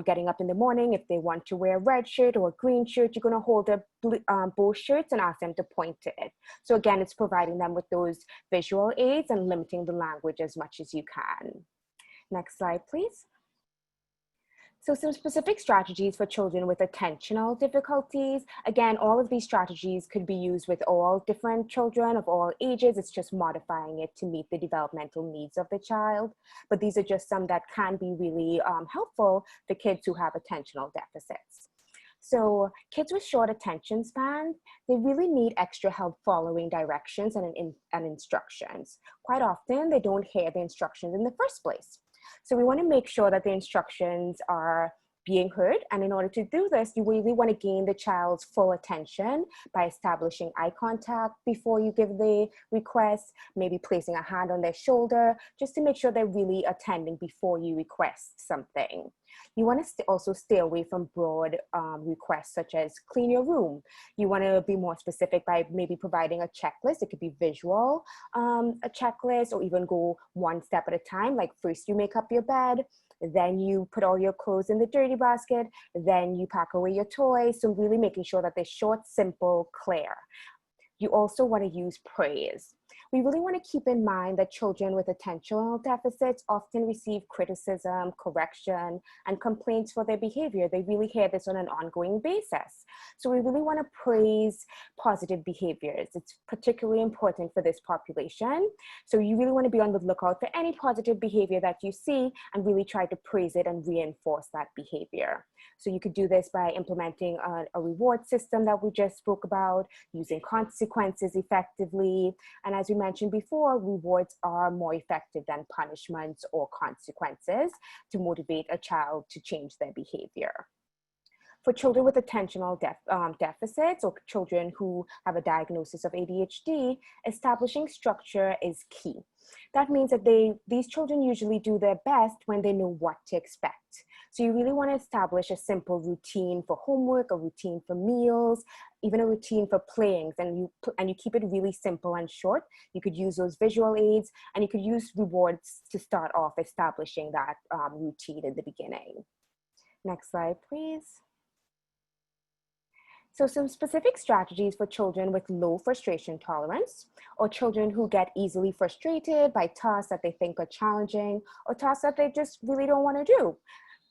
getting up in the morning, if they want to wear a red shirt or a green shirt, you're going to hold up both shirts and ask them to point to it. So again, it's providing them with those visual aids and limiting the language as much as you can. Next slide, please. So some specific strategies for children with attentional difficulties. Again, all of these strategies could be used with all different children of all ages. It's just modifying it to meet the developmental needs of the child. But these are just some that can be really helpful for kids who have attentional deficits. So kids with short attention span, they really need extra help following directions and instructions. Quite often, they don't hear the instructions in the first place. So we want to make sure that the instructions are being heard. And in order to do this, you really want to gain the child's full attention by establishing eye contact before you give the request, maybe placing a hand on their shoulder, just to make sure they're really attending before you request something. You want to also stay away from broad requests such as clean your room. You want to be more specific by maybe providing a checklist. It could be visual, a checklist, or even go one step at a time. Like first you make up your bed, then you put all your clothes in the dirty basket, then you pack away your toys. So really making sure that they're short, simple, clear. You also want to use praise. We really want to keep in mind that children with attentional deficits often receive criticism, correction, and complaints for their behavior. They really hear this on an ongoing basis. So we really want to praise positive behaviors. It's particularly important for this population. So you really want to be on the lookout for any positive behavior that you see and really try to praise it and reinforce that behavior. So you could do this by implementing a reward system that we just spoke about, using consequences effectively. And as we mentioned before, rewards are more effective than punishments or consequences to motivate a child to change their behavior. For children with attentional deficits or children who have a diagnosis of ADHD, establishing structure is key. That means that these children usually do their best when they know what to expect. So you really want to establish a simple routine for homework, a routine for meals, even a routine for playing, and you keep it really simple and short. You could use those visual aids, and you could use rewards to start off establishing that routine in the beginning. Next slide, please. So some specific strategies for children with low frustration tolerance, or children who get easily frustrated by tasks that they think are challenging or tasks that they just really don't want to do.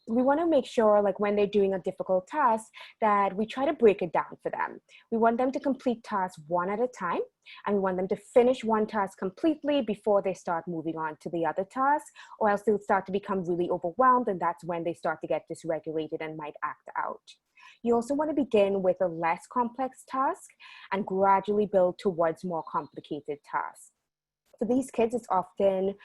We want to make sure, like when they're doing a difficult task, that we try to break it down for them. We want them to complete tasks one at a time, and we want them to finish one task completely before they start moving on to the other task, or else they'll start to become really overwhelmed, and that's when they start to get dysregulated and might act out. You also want to begin with a less complex task and gradually build towards more complicated tasks. For these kids, it's often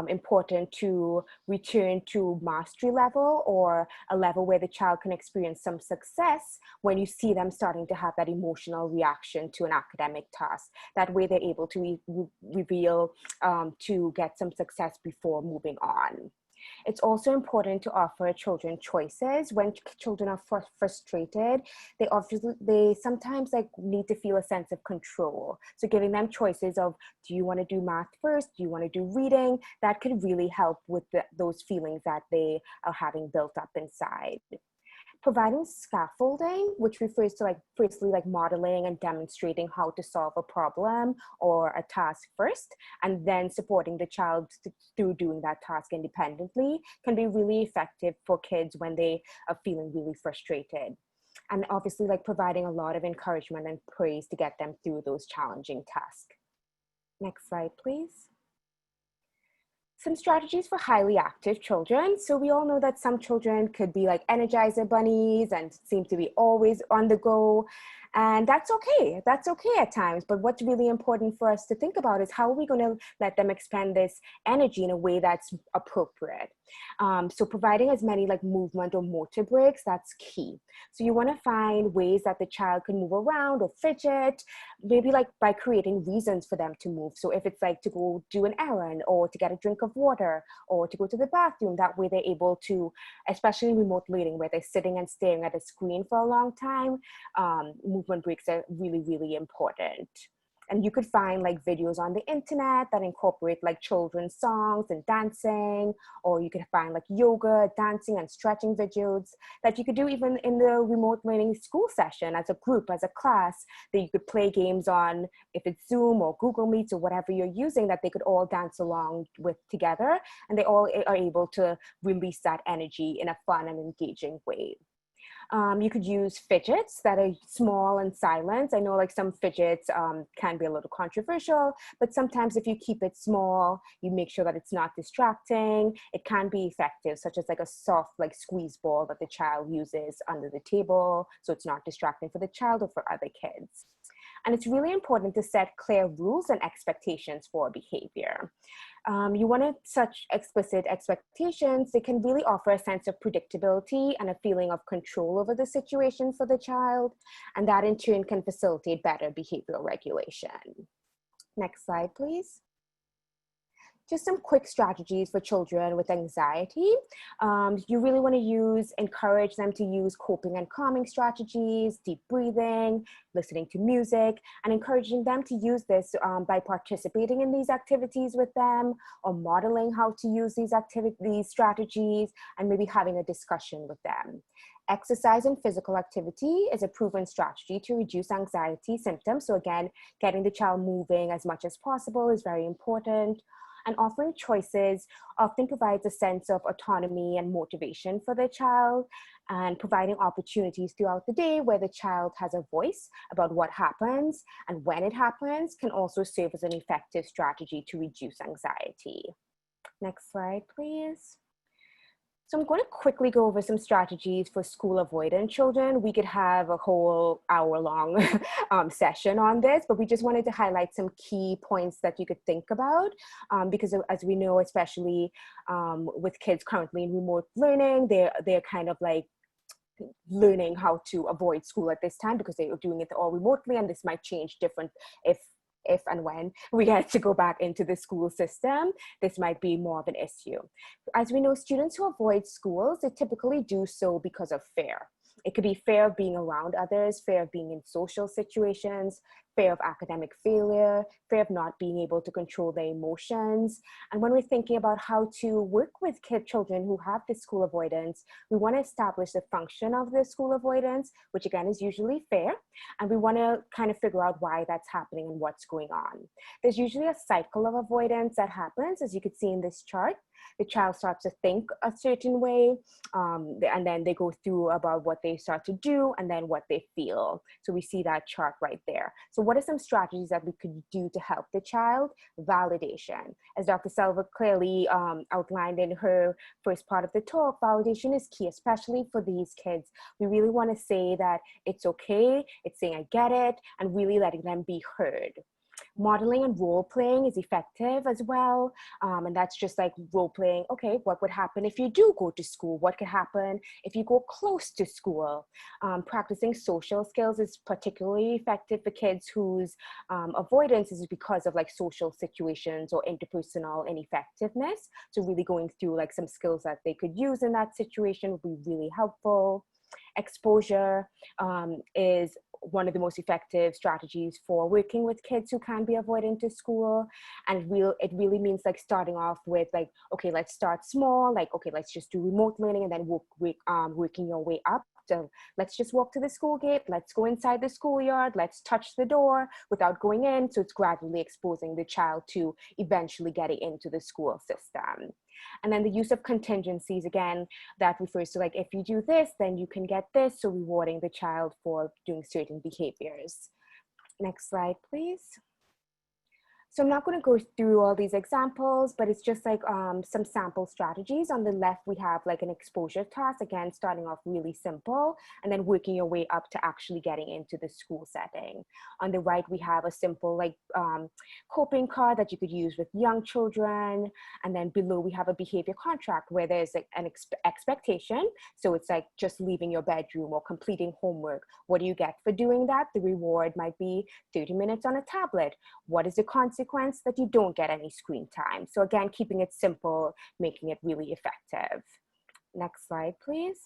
important to return to mastery level, or a level where the child can experience some success when you see them starting to have that emotional reaction to an academic task. That way they're able to reveal to get some success before moving on. It's also important to offer children choices. When children are frustrated, they sometimes like need to feel a sense of control. So giving them choices of, do you want to do math first? Do you want to do reading? That could really help with those feelings that they are having built up inside. Providing scaffolding, which refers to like firstly like modeling and demonstrating how to solve a problem or a task first, and then supporting the child through doing that task independently, can be really effective for kids when they are feeling really frustrated. And obviously like providing a lot of encouragement and praise to get them through those challenging tasks. Next slide, please. Some strategies for highly active children. So we all know that some children could be like Energizer bunnies and seem to be always on the go. And that's okay. That's okay at times. But what's really important for us to think about is how are we going to let them expend this energy in a way that's appropriate. So providing as many like movement or motor breaks, that's key. So you want to find ways that the child can move around or fidget, maybe like by creating reasons for them to move. So if it's like to go do an errand or to get a drink of water or to go to the bathroom, that way they're able to, especially in remote learning where they're sitting and staring at a screen for a long time, movement breaks are really, really important. And you could find like videos on the internet that incorporate like children's songs and dancing, or you could find like yoga, dancing and stretching videos that you could do even in the remote learning school session as a group, as a class, that you could play games on, if it's Zoom or Google Meets or whatever you're using, that they could all dance along with together, and they all are able to release that energy in a fun and engaging way. You could use fidgets that are small and silent. I know like some fidgets can be a little controversial, but sometimes if you keep it small, you make sure that it's not distracting, it can be effective, such as like a soft like squeeze ball that the child uses under the table, so it's not distracting for the child or for other kids. And it's really important to set clear rules and expectations for behavior. You want to such explicit expectations, they can really offer a sense of predictability and a feeling of control over the situation for the child. And that in turn can facilitate better behavioral regulation. Next slide, please. Just some quick strategies for children with anxiety. You really want to encourage them to use coping and calming strategies, deep breathing, listening to music, and encouraging them to use this by participating in these activities with them, or modeling how to use these strategies, and maybe having a discussion with them. Exercise and physical activity is a proven strategy to reduce anxiety symptoms. So again, getting the child moving as much as possible is very important. And offering choices often provides a sense of autonomy and motivation for the child, and providing opportunities throughout the day where the child has a voice about what happens and when it happens can also serve as an effective strategy to reduce anxiety. Next slide, please. So I'm going to quickly go over some strategies for school-avoidant children. We could have a whole hour-long session on this, but we just wanted to highlight some key points that you could think about because as we know, especially with kids currently in remote learning, they're kind of like learning how to avoid school at this time because they are doing it all remotely, and this might change different if and when we get to go back into the school system. This might be more of an issue. As we know, students who avoid schools, they typically do so because of fear. It could be fear of being around others, fear of being in social situations, fear of academic failure, fear of not being able to control their emotions. And when we're thinking about how to work with children who have this school avoidance, we want to establish the function of the school avoidance, which again is usually fear. And we want to kind of figure out why that's happening and what's going on. There's usually a cycle of avoidance that happens, as you could see in this chart. The child starts to think a certain way, and then they go through about what they start to do and then what they feel. So we see that chart right there. So what are some strategies that we could do to help the child? Validation. As Dr. Selva clearly outlined in her first part of the talk, validation is key, especially for these kids. We really want to say that it's okay, it's saying I get it, and really letting them be heard. Modeling and role playing is effective as well. And that's just like role playing. Okay, what would happen if you do go to school? What could happen if you go close to school? Practicing social skills is particularly effective for kids whose avoidance is because of like social situations or interpersonal ineffectiveness. So really going through like some skills that they could use in that situation would be really helpful. Exposure is one of the most effective strategies for working with kids who can be avoidant to school. And it really means like starting off with like, okay, let's start small, like, okay, let's just do remote learning, and then working your way up. So let's just walk to the school gate, let's go inside the schoolyard, let's touch the door without going in. So it's gradually exposing the child to eventually getting into the school system. And then the use of contingencies, again, that refers to like, if you do this, then you can get this. So rewarding the child for doing certain behaviors. Next slide, please. So I'm not going to go through all these examples, but it's just like some sample strategies. On the left, we have like an exposure task, again, starting off really simple and then working your way up to actually getting into the school setting. On the right, we have a simple like coping card that you could use with young children. And then below, we have a behavior contract where there's like an expectation. So it's like just leaving your bedroom or completing homework. What do you get for doing that? The reward might be 30 minutes on a tablet. What is the consequence? That you don't get any screen time. So again, keeping it simple, making it really effective. Next slide, please.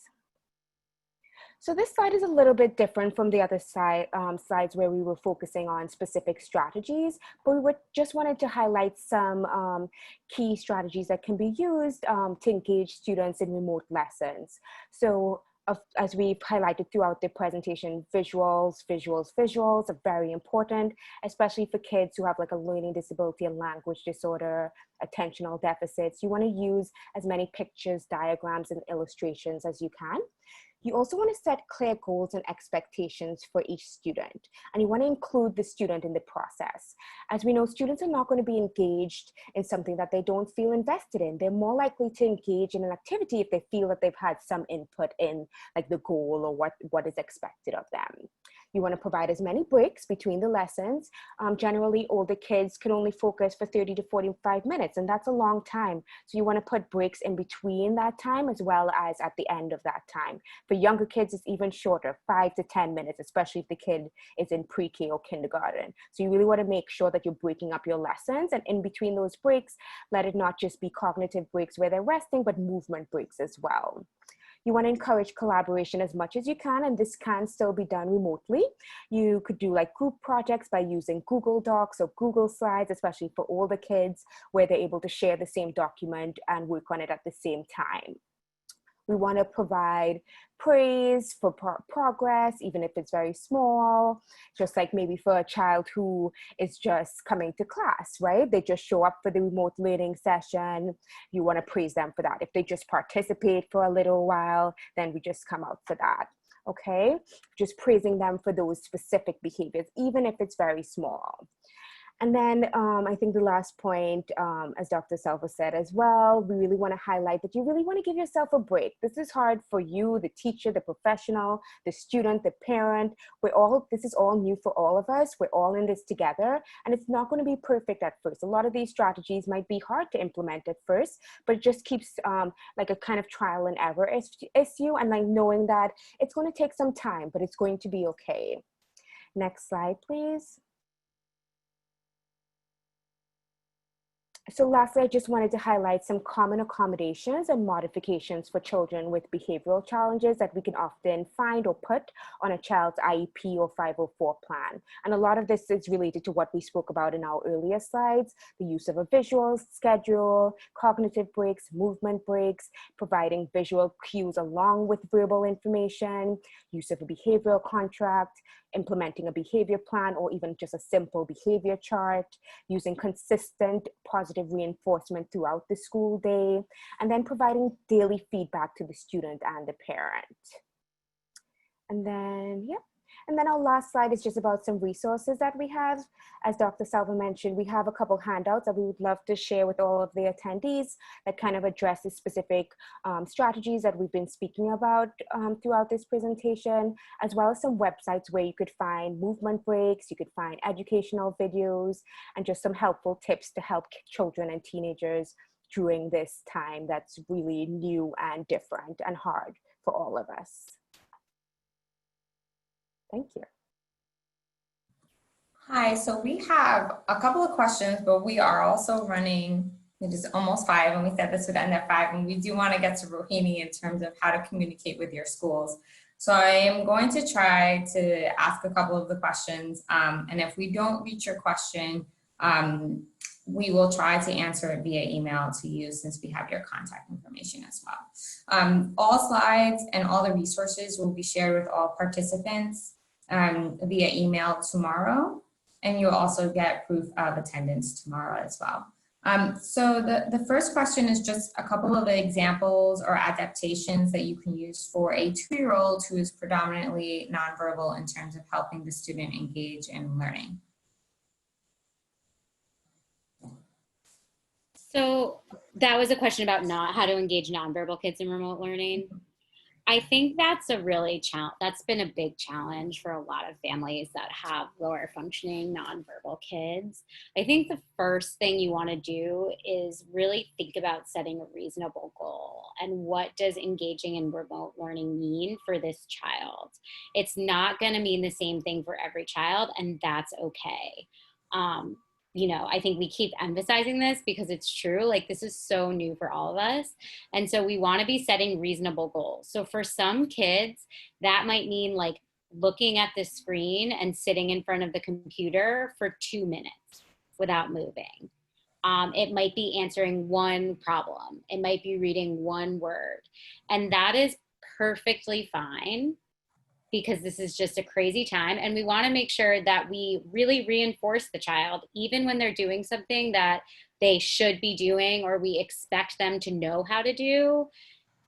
So this slide is a little bit different from the other slides where we were focusing on specific strategies, but we just wanted to highlight some key strategies that can be used to engage students in remote lessons. So as we've highlighted throughout the presentation, visuals are very important, especially for kids who have like a learning disability and language disorder, attentional deficits. You want to use as many pictures, diagrams, and illustrations as you can. You also want to set clear goals and expectations for each student, and you want to include the student in the process. As we know, students are not going to be engaged in something that they don't feel invested in. They're more likely to engage in an activity if they feel that they've had some input in like the goal or what is expected of them. You want to provide as many breaks between the lessons. Generally, older kids can only focus for 30 to 45 minutes, and that's a long time. So you want to put breaks in between that time as well as at the end of that time. For younger kids, it's even shorter, 5 to 10 minutes, especially if the kid is in pre-K or kindergarten. So you really want to make sure that you're breaking up your lessons, and in between those breaks, let it not just be cognitive breaks where they're resting, but movement breaks as well. You want to encourage collaboration as much as you can, and this can still be done remotely. You could do like group projects by using Google Docs or Google Slides, especially for older kids, where they're able to share the same document and work on it at the same time. We want to provide praise for progress, even if it's very small, just like maybe for a child who is just coming to class, right? They just show up for the remote learning session. You want to praise them for that. If they just participate for a little while, then we just come out for that. Okay, just praising them for those specific behaviors, even if it's very small. And then I think the last point, as Dr. Selva said as well, we really want to highlight that you really want to give yourself a break. This is hard for you, the teacher, the professional, the student, the parent. This is all new for all of us. We're all in this together, and it's not going to be perfect at first. A lot of these strategies might be hard to implement at first, but it just keeps like a kind of trial and error issue, and like knowing that it's going to take some time, but it's going to be okay. Next slide, please. So lastly, I just wanted to highlight some common accommodations and modifications for children with behavioral challenges that we can often find or put on a child's IEP or 504 plan. And a lot of this is related to what we spoke about in our earlier slides, the use of a visual schedule, cognitive breaks, movement breaks, providing visual cues along with verbal information, use of a behavioral contract, implementing a behavior plan, or even just a simple behavior chart, using consistent positive reinforcement throughout the school day, and then providing daily feedback to the student and the parent. And then, yeah. And then our last slide is just about some resources that we have. As Dr. Salva mentioned, we have a couple handouts that we would love to share with all of the attendees that kind of address the specific strategies that we've been speaking about throughout this presentation, as well as some websites where you could find movement breaks, you could find educational videos, and just some helpful tips to help children and teenagers during this time that's really new and different and hard for all of us. Thank you. Hi, so we have a couple of questions, but we are also running, it is almost 5, and we said this would end at 5, and we do want to get to Rohini in terms of how to communicate with your schools. So I am going to try to ask a couple of the questions, and if we don't reach your question, we will try to answer it via email to you since we have your contact information as well. All slides and all the resources will be shared with all participants via email tomorrow, and you'll also get proof of attendance tomorrow as well. So the first question is just a couple of examples or adaptations that you can use for a 2-year-old who is predominantly nonverbal in terms of helping the student engage in learning. So that was a question about how to engage nonverbal kids in remote learning. I think that's that's been a big challenge for a lot of families that have lower functioning nonverbal kids. I think the first thing you want to do is really think about setting a reasonable goal and what does engaging in remote learning mean for this child. It's not going to mean the same thing for every child, and that's okay. You know, I think we keep emphasizing this because it's true. Like, this is so new for all of us. And so we want to be setting reasonable goals. So for some kids, that might mean like looking at the screen and sitting in front of the computer for 2 minutes without moving. It might be answering one problem. It might be reading one word. And that is perfectly fine, because this is just a crazy time. And we want to make sure that we really reinforce the child, even when they're doing something that they should be doing or we expect them to know how to do.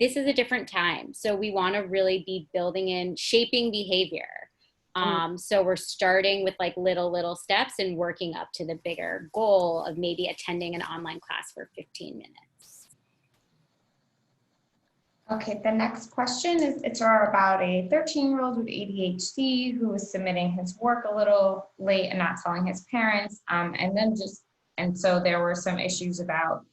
This is a different time. So we want to really be building in, shaping behavior. So we're starting with like little steps and working up to the bigger goal of maybe attending an online class for 15 minutes. Okay, the next question is it's about a 13-year-old with ADHD who is submitting his work a little late and not telling his parents. And so there were some issues about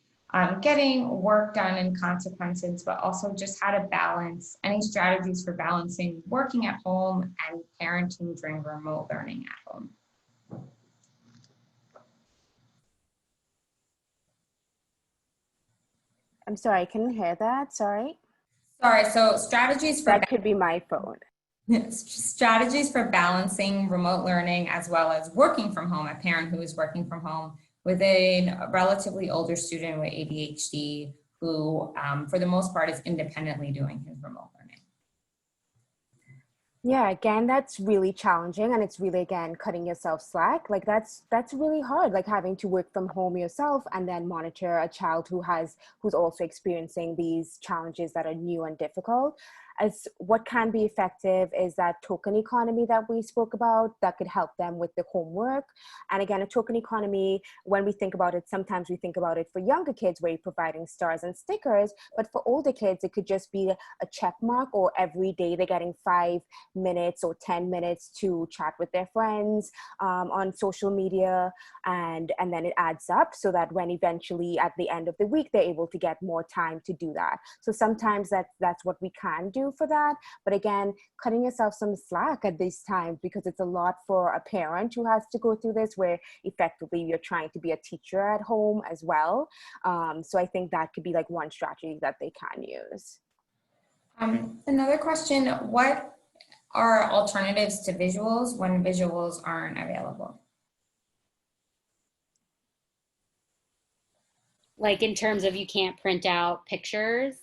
getting work done and consequences, but also just how to balance any strategies for balancing working at home and parenting during remote learning at home. I'm sorry, I couldn't hear that, sorry. Sorry, so strategies for— That could be my phone. Strategies for balancing remote learning as well as working from home, a parent who is working from home with a relatively older student with ADHD who, for the most part, is independently doing his remote learning. Yeah, again, that's really challenging, and it's really, again, cutting yourself slack. Like that's really hard, like having to work from home yourself and then monitor a child who's also experiencing these challenges that are new and difficult. As what can be effective is that token economy that we spoke about that could help them with the homework. And again, a token economy, when we think about it, sometimes we think about it for younger kids where you're providing stars and stickers, but for older kids, it could just be a check mark, or every day they're getting 5 minutes or 10 minutes to chat with their friends on social media. And then it adds up so that when eventually at the end of the week, they're able to get more time to do that. So sometimes that's what we can do for that. But again, cutting yourself some slack at this time, because it's a lot for a parent who has to go through this, where effectively you're trying to be a teacher at home as well. So I think that could be like one strategy that they can use. Another question, what are alternatives to visuals when visuals aren't available? Like in terms of you can't print out pictures?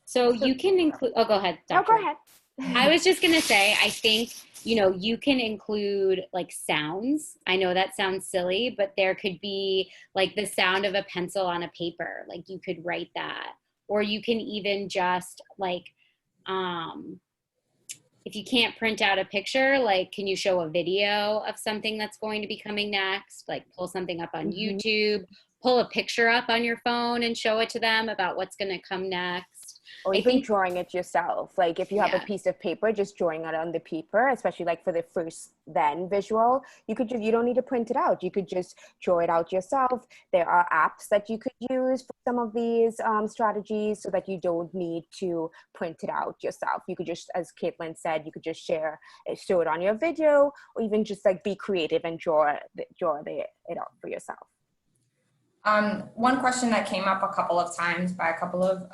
So you can include, oh, go ahead, Dr. Oh, go ahead. I was just going to say, I think, you know, you can include like sounds. I know that sounds silly, but there could be like the sound of a pencil on a paper. Like you could write that, or you can even just like if you can't print out a picture, like, can you show a video of something that's going to be coming next? Like pull something up on YouTube, pull a picture up on your phone and show it to them about what's going to come next. Or even drawing it yourself. Like if you have a piece of paper, just drawing it on the paper, especially like for the first then visual, you don't need to print it out. You could just draw it out yourself. There are apps that you could use for some of these strategies so that you don't need to print it out yourself. You could just, as Caitlin said, you could just show it on your video, or even just like be creative and draw it out for yourself. One question that came up a couple of times by a couple of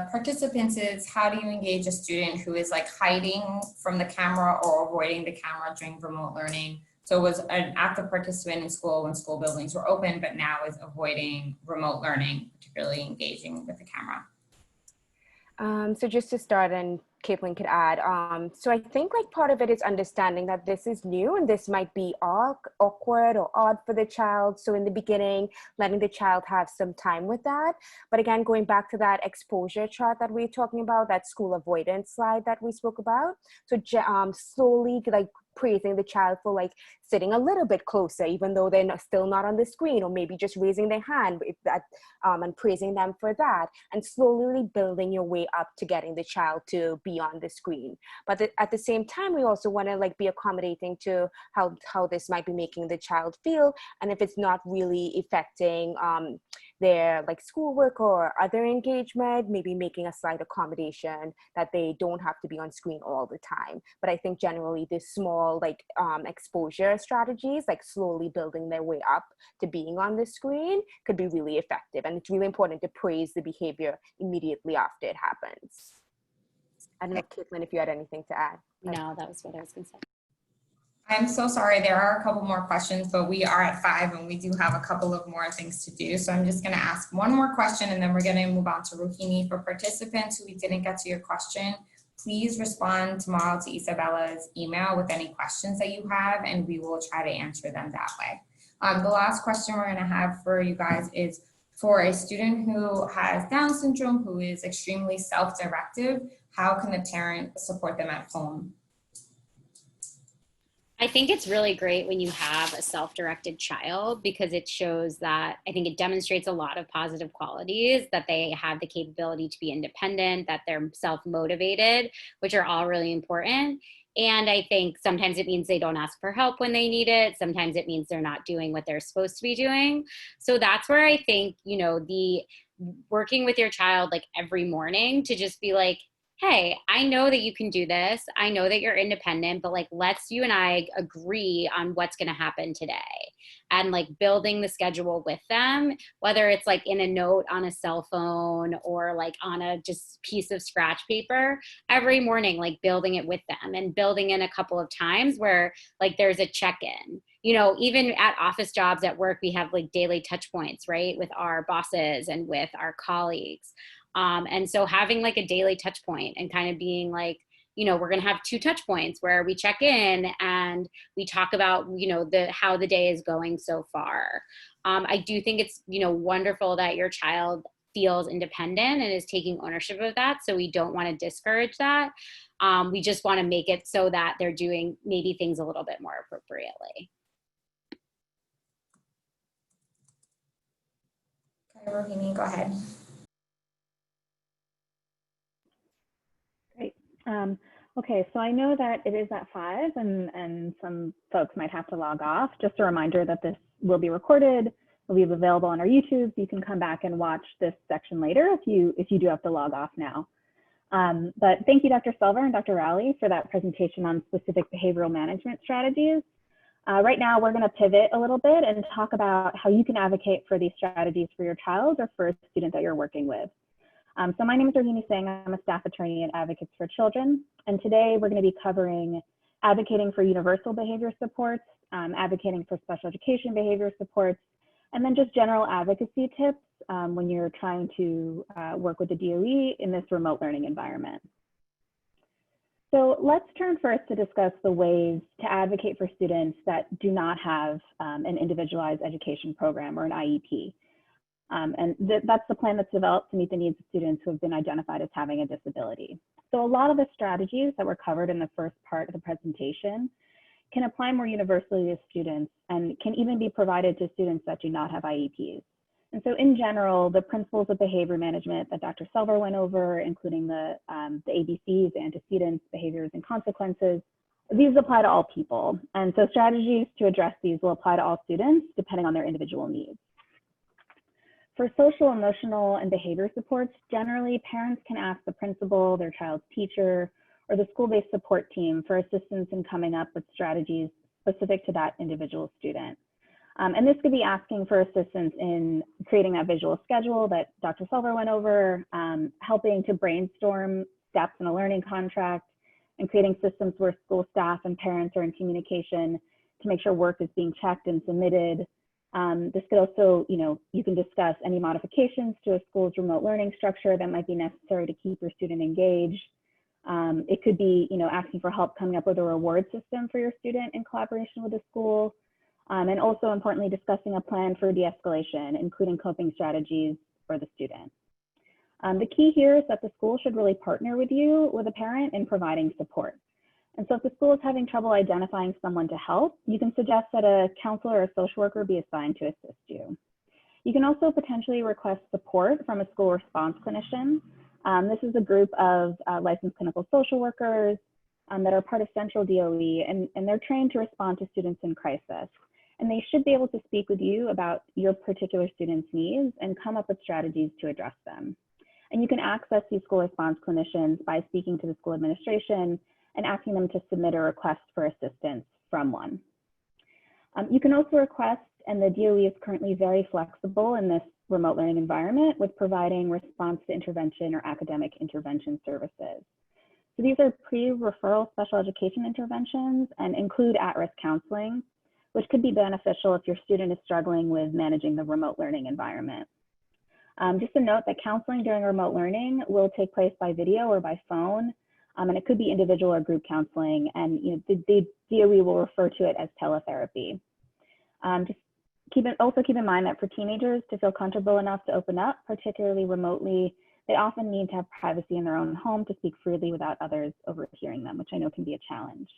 participants is, how do you engage a student who is like hiding from the camera or avoiding the camera during remote learning? So was an active participant in school when school buildings were open, but now is avoiding remote learning, particularly engaging with the camera. So just to start, and Caitlin could add, so I think like part of it is understanding that this is new and this might be awkward or odd for the child. So in the beginning, letting the child have some time with that. But again, going back to that exposure chart that we're talking about, that school avoidance slide that we spoke about. So slowly like praising the child for like sitting a little bit closer, even though they're still not on the screen, or maybe just raising their hand and praising them for that, and slowly building your way up to getting the child to be on the screen. But at the same time, we also want to like be accommodating to how this might be making the child feel, and if it's not really affecting their like schoolwork or other engagement, maybe making a slight accommodation that they don't have to be on screen all the time. But I think generally this small like exposure strategies, like slowly building their way up to being on the screen, could be really effective. And it's really important to praise the behavior immediately after it happens. I don't know, Caitlin, if you had anything to add. No, that was what I was going to say. I'm so sorry, there are a couple more questions, but we are at 5 and we do have a couple of more things to do. So I'm just going to ask one more question and then we're going to move on to Rohini. For participants who we didn't get to your question, please respond tomorrow to Isabella's email with any questions that you have, and we will try to answer them that way. The last question we're going to have for you guys is, for a student who has Down syndrome, who is extremely self-directive, how can the parent support them at home? I think it's really great when you have a self-directed child, because it shows that, I think it demonstrates a lot of positive qualities, that they have the capability to be independent, that they're self-motivated, which are all really important. And I think sometimes it means they don't ask for help when they need it. Sometimes it means they're not doing what they're supposed to be doing. So that's where I think, you know, the working with your child like every morning to just be like, hey, I know that you can do this. I know that you're independent, but like, you and I agree on what's going to happen today, and like building the schedule with them, whether it's like in a note on a cell phone or like on a just piece of scratch paper every morning, like building it with them, and building in a couple of times where like there's a check-in. You know, even at office jobs at work, we have like daily touch points, right? With our bosses and with our colleagues. And so having like a daily touch point and kind of being like, you know, we're going to have 2 touch points where we check in and we talk about, you know, how the day is going so far. I do think it's, you know, wonderful that your child feels independent and is taking ownership of that. So we don't want to discourage that. We just want to make it so that they're doing maybe things a little bit more appropriately. Okay, Rohini, go ahead. Okay, so I know that it is at 5 and some folks might have to log off. Just a reminder that this will be recorded, will be available on our YouTube, so you can come back and watch this section later if you do have to log off now. But thank you, Dr. Silver and Dr. Rowley, for that presentation on specific behavioral management strategies. Right now, we're going to pivot a little bit and talk about how you can advocate for these strategies for your child or for a student that you're working with. So my name is Rohini Singh. I'm a staff attorney at Advocates for Children. And today we're going to be covering advocating for universal behavior supports, advocating for special education behavior supports, and then just general advocacy tips when you're trying to work with the DOE in this remote learning environment. So let's turn first to discuss the ways to advocate for students that do not have an individualized education program or an IEP. And that's the plan that's developed to meet the needs of students who have been identified as having a disability. So a lot of the strategies that were covered in the first part of the presentation can apply more universally to students and can even be provided to students that do not have IEPs. And so in general, the principles of behavior management that Dr. Selver went over, including the ABCs, antecedents, behaviors, and consequences, these apply to all people. And so strategies to address these will apply to all students depending on their individual needs. For social, emotional, and behavior supports, generally parents can ask the principal, their child's teacher, or the school-based support team for assistance in coming up with strategies specific to that individual student. And this could be asking for assistance in creating that visual schedule that Dr. Selver went over, helping to brainstorm steps in a learning contract, and creating systems where school staff and parents are in communication to make sure work is being checked and submitted. This could also, you can discuss any modifications to a school's remote learning structure that might be necessary to keep your student engaged. It could be, asking for help coming up with a reward system for your student in collaboration with the school. And also importantly, discussing a plan for de-escalation, including coping strategies for the student. The key here is that the school should really partner with you, with a parent, in providing support. And so if the school is having trouble identifying someone to help, you can suggest that a counselor or a social worker be assigned to assist you. You can also potentially request support from a school response clinician. This is a group of licensed clinical social workers that are part of Central DOE, and they're trained to respond to students in crisis. And they should be able to speak with you about your particular student's needs and come up with strategies to address them. And you can access these school response clinicians by speaking to the school administration and asking them to submit a request for assistance from one. You can also request, and the DOE is currently very flexible in this remote learning environment with providing response to intervention or academic intervention services. So these are pre-referral special education interventions and include at-risk counseling, which could be beneficial if your student is struggling with managing the remote learning environment. Just a note that counseling during remote learning will take place by video or by phone, and it could be individual or group counseling, and the DOE will refer to it as teletherapy. Also keep in mind that for teenagers to feel comfortable enough to open up, particularly remotely, they often need to have privacy in their own home to speak freely without others overhearing them, which I know can be a challenge.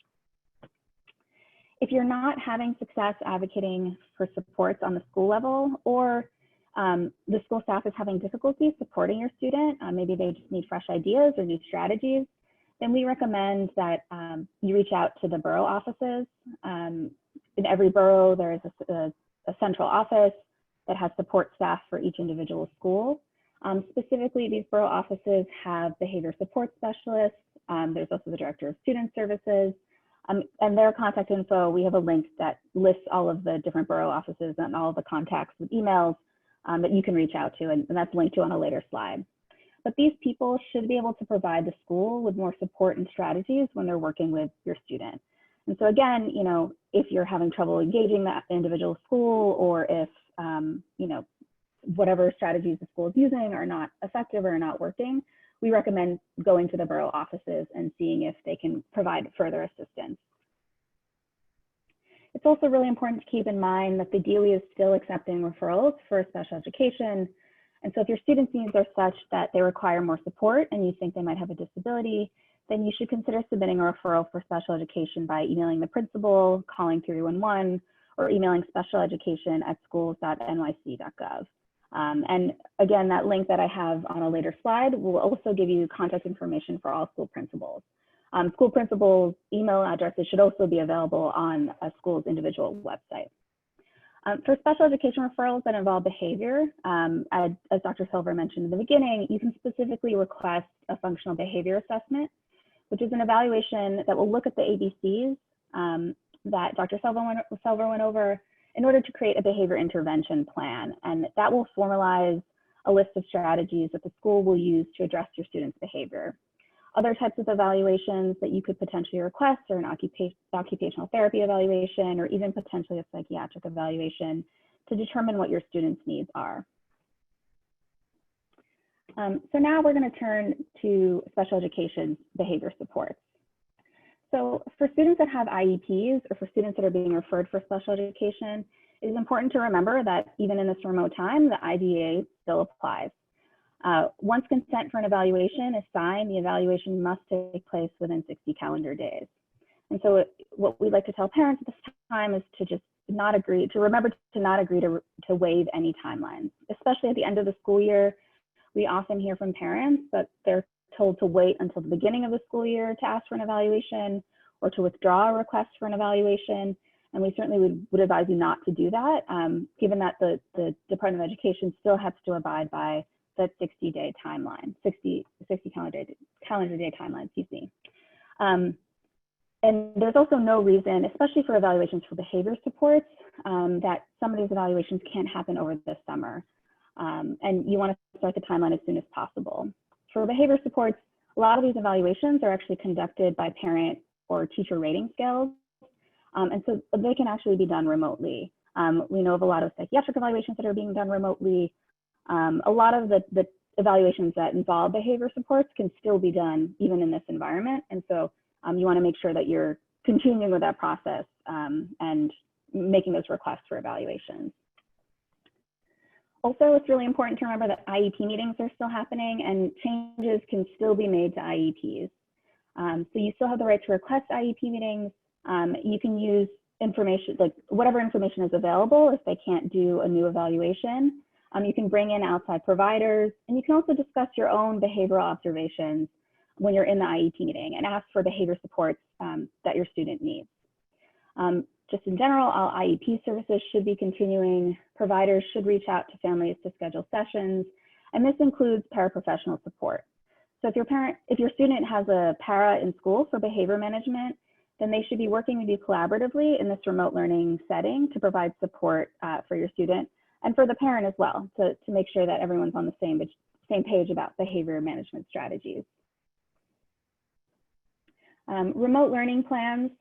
If you're not having success advocating for supports on the school level, or the school staff is having difficulty supporting your student, maybe they just need fresh ideas or new strategies, then we recommend that you reach out to the borough offices. In every borough, there is a central office that has support staff for each individual school. Specifically, these borough offices have behavior support specialists. There's also the director of student services. And their contact info, we have a link that lists all of the different borough offices and all of the contacts with emails that you can reach out to, and that's linked to on a later slide. But these people should be able to provide the school with more support and strategies when they're working with your student. And so again, if you're having trouble engaging that individual school, or if, whatever strategies the school is using are not effective or not working, we recommend going to the borough offices and seeing if they can provide further assistance. It's also really important to keep in mind that the DOE is still accepting referrals for special education. And so if your students' needs are such that they require more support and you think they might have a disability, then you should consider submitting a referral for special education by emailing the principal, calling 311, or emailing specialeducation@schools.nyc.gov. And again, that link that I have on a later slide will also give you contact information for all school principals. School principals' email addresses should also be available on a school's individual website. For special education referrals that involve behavior, as Dr. Selver mentioned in the beginning, you can specifically request a functional behavior assessment, which is an evaluation that will look at the ABCs that Dr. Selver went over in order to create a behavior intervention plan. And that will formalize a list of strategies that the school will use to address your student's behavior. Other types of evaluations that you could potentially request are an occupational therapy evaluation, or even potentially a psychiatric evaluation to determine what your student's needs are. So now we're going to turn to special education behavior supports. So for students that have IEPs, or for students that are being referred for special education, it is important to remember that even in this remote time, the IDEA still applies. Once consent for an evaluation is signed, the evaluation must take place within 60 calendar days. And so what we'd like to tell parents at this time is to just remember to not agree to waive any timelines, especially at the end of the school year. We often hear from parents that they're told to wait until the beginning of the school year to ask for an evaluation or to withdraw a request for an evaluation. And we certainly would advise you not to do that, given that the Department of Education still has to abide by that 60-day timeline, 60 calendar day timeline, excuse me. And there's also no reason, especially for evaluations for behavior supports, that some of these evaluations can't happen over the summer. And you want to start the timeline as soon as possible. For behavior supports, a lot of these evaluations are actually conducted by parent or teacher rating scales. And so they can actually be done remotely. We know of a lot of psychiatric evaluations that are being done remotely. A lot of the evaluations that involve behavior supports can still be done even in this environment. And so you want to make sure that you're continuing with that process and making those requests for evaluations. Also, it's really important to remember that IEP meetings are still happening and changes can still be made to IEPs. So you still have the right to request IEP meetings. You can use information, like whatever information is available if they can't do a new evaluation. You can bring in outside providers, and you can also discuss your own behavioral observations when you're in the IEP meeting and ask for behavior supports that your student needs. Just in general, all IEP services should be continuing. Providers should reach out to families to schedule sessions, and this includes paraprofessional support. So if your student has a para in school for behavior management, then they should be working with you collaboratively in this remote learning setting to provide support for your student and for the parent as well, to make sure that everyone's on the same page about behavior management strategies. Remote learning plans.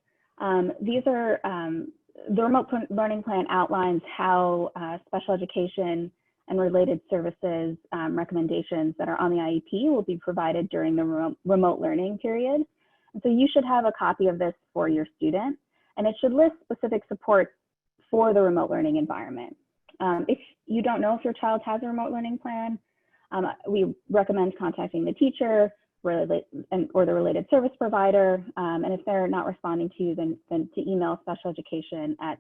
These are, the remote learning plan outlines how special education and related services recommendations that are on the IEP will be provided during the remote learning period. And so you should have a copy of this for your student, and it should list specific supports for the remote learning environment. If you don't know if your child has a remote learning plan, we recommend contacting the teacher or the related service provider. And if they're not responding to you, then to email special education at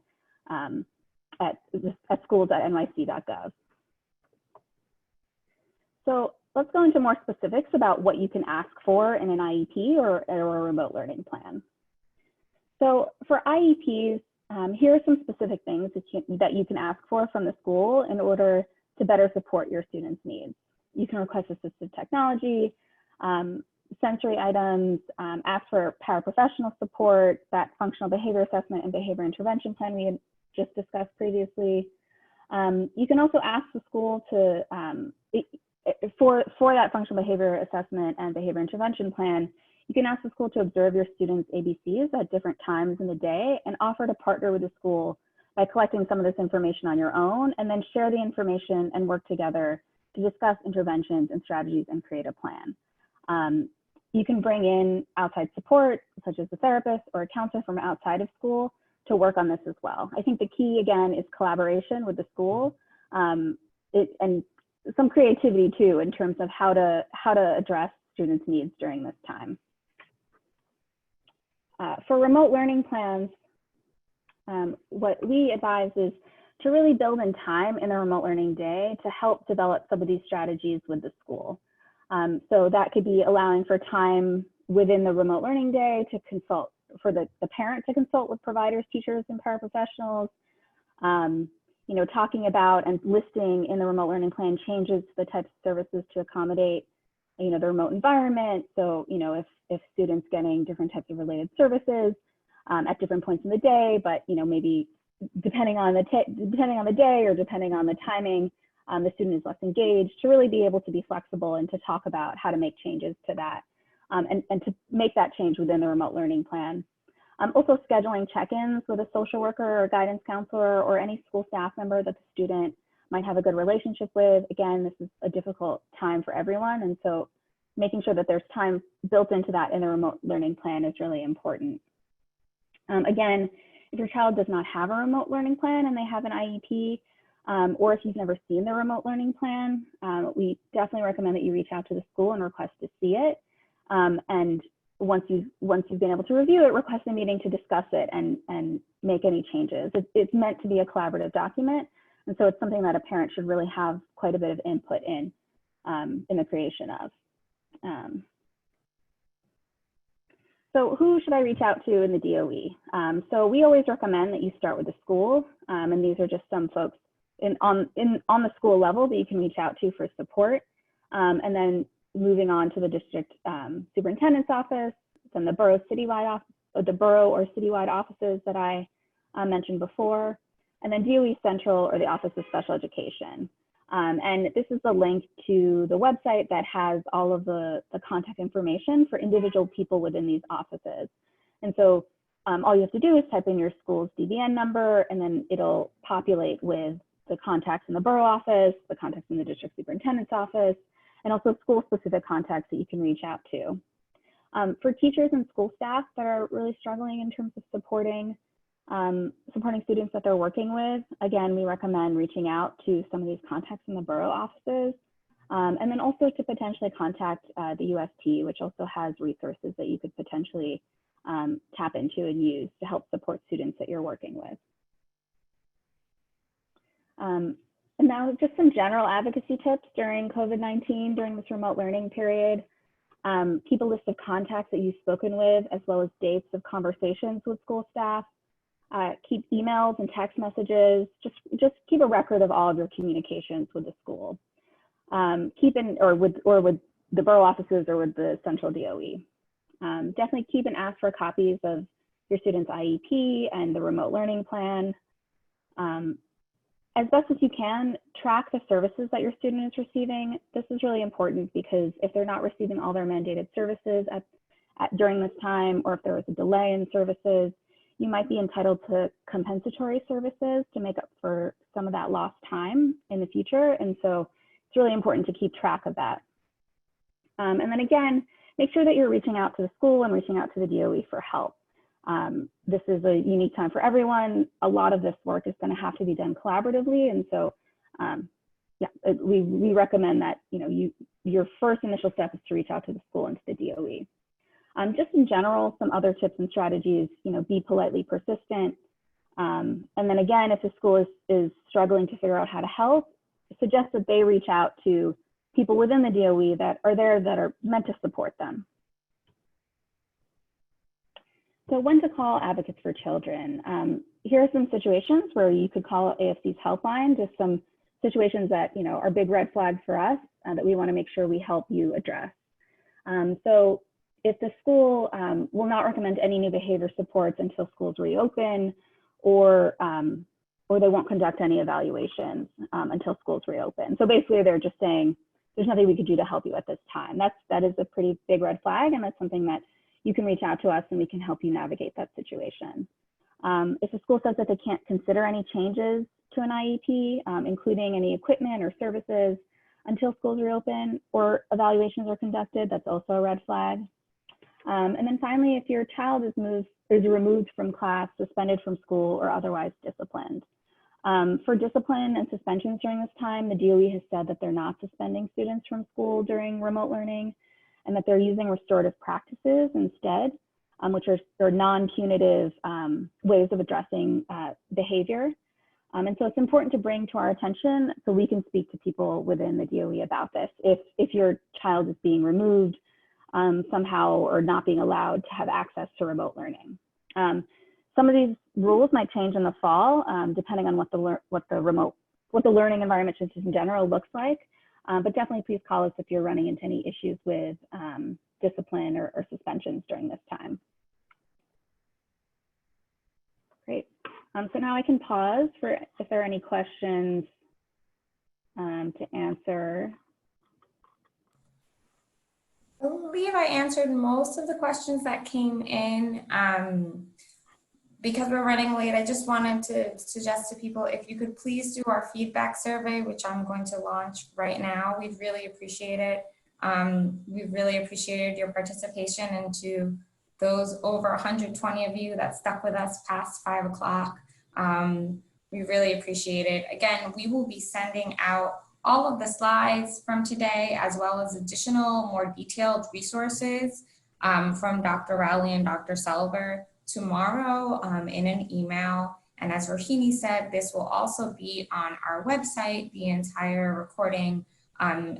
schools.nyc.gov. So let's go into more specifics about what you can ask for in an IEP or a remote learning plan. So for IEPs, here are some specific things that you can ask for from the school in order to better support your students' needs. You can request assistive technology, sensory items, ask for paraprofessional support, that functional behavior assessment and behavior intervention plan we had just discussed previously. You can also ask the school to, for that functional behavior assessment and behavior intervention plan, you can ask the school to observe your students' ABCs at different times in the day and offer to partner with the school by collecting some of this information on your own, and then share the information and work together to discuss interventions and strategies and create a plan. You can bring in outside support, such as a therapist or a counselor from outside of school, to work on this as well. I think the key, again, is collaboration with the school and some creativity too in terms of how to address students' needs during this time. For remote learning plans, what we advise is to really build in time in the remote learning day to help develop some of these strategies with the school. So that could be allowing for time within the remote learning day to consult, for the parent to consult with providers, teachers, and paraprofessionals. You know, talking about and listing in the remote learning plan changes to the types of services to accommodate, you know, the remote environment. So, you know, if students getting different types of related services at different points in the day, but, you know, maybe depending on the day or depending on the timing, the student is less engaged, to really be able to be flexible and to talk about how to make changes to that and to make that change within the remote learning plan. Also scheduling check-ins with a social worker or guidance counselor or any school staff member that the student might have a good relationship with. Again, this is a difficult time for everyone, and so making sure that there's time built into that in the remote learning plan is really important. Again, if your child does not have a remote learning plan and they have an IEP, or if you've never seen the remote learning plan, we definitely recommend that you reach out to the school and request to see it. And once you've been able to review it, request a meeting to discuss it and make any changes. It's meant to be a collaborative document, and so it's something that a parent should really have quite a bit of input in the creation of. So who should I reach out to in the DOE? So we always recommend that you start with the school, and these are just some folks on the school level that you can reach out to for support, and then moving on to the district superintendent's office, then the borough citywide office, or the borough or citywide offices that I mentioned before, and then DOE Central or the Office of Special Education. And this is the link to the website that has all of the contact information for individual people within these offices. And so all you have to do is type in your school's DBN number, and then it'll populate with the contacts in the borough office, the contacts in the district superintendent's office, and also school-specific contacts that you can reach out to. For teachers and school staff that are really struggling in terms of supporting students that they're working with, again, we recommend reaching out to some of these contacts in the borough offices, and then also to potentially contact the UST, which also has resources that you could potentially tap into and use to help support students that you're working with. And now just some general advocacy tips during COVID-19, during this remote learning period. Keep a list of contacts that you've spoken with, as well as dates of conversations with school staff. Keep emails and text messages. Just keep a record of all of your communications with the school. With the borough offices or with the central DOE. Definitely keep and ask for copies of your student's IEP and the remote learning plan. As best as you can, track the services that your student is receiving. This is really important because if they're not receiving all their mandated services during this time, or if there was a delay in services, you might be entitled to compensatory services to make up for some of that lost time in the future. And so it's really important to keep track of that. And then again, make sure that you're reaching out to the school and reaching out to the DOE for help. This is a unique time for everyone. A lot of this work is going to have to be done collaboratively. And so, we recommend that, your first initial step is to reach out to the school and to the DOE. Just in general, some other tips and strategies, be politely persistent. And then again, if the school is struggling to figure out how to help, suggest that they reach out to people within the DOE that are there that are meant to support them. So when to call Advocates for Children. Here are some situations where you could call AFC's helpline, just some situations that are big red flags for us that we want to make sure we help you address. So if the school will not recommend any new behavior supports until schools reopen, or they won't conduct any evaluations until schools reopen. So basically they're just saying, there's nothing we could do to help you at this time. That is a pretty big red flag, and that's something that you can reach out to us and we can help you navigate that situation. If the school says that they can't consider any changes to an IEP, including any equipment or services until schools reopen or evaluations are conducted, that's also a red flag. And then finally, if your child is removed from class, suspended from school, or otherwise disciplined. For discipline and suspensions during this time, the DOE has said that they're not suspending students from school during remote learning, and that they're using restorative practices instead, which are non-punitive ways of addressing behavior. And so it's important to bring to our attention so we can speak to people within the DOE about this. If your child is being removed somehow or not being allowed to have access to remote learning. Some of these rules might change in the fall, depending on what the learning environment just in general looks like. But definitely please call us if you're running into any issues with discipline or suspensions during this time. Great. So now I can pause for if there are any questions to answer. I believe I answered most of the questions that came in. Because we're running late, I just wanted to suggest to people, if you could please do our feedback survey, which I'm going to launch right now. We'd really appreciate it. We've really appreciated your participation, and to those over 120 of you that stuck with us past 5 o'clock. We really appreciate it. Again, we will be sending out all of the slides from today, as well as additional, more detailed resources from Dr. Rowley and Dr. Selver tomorrow in an email. And as Rohini said, this will also be on our website, the entire recording.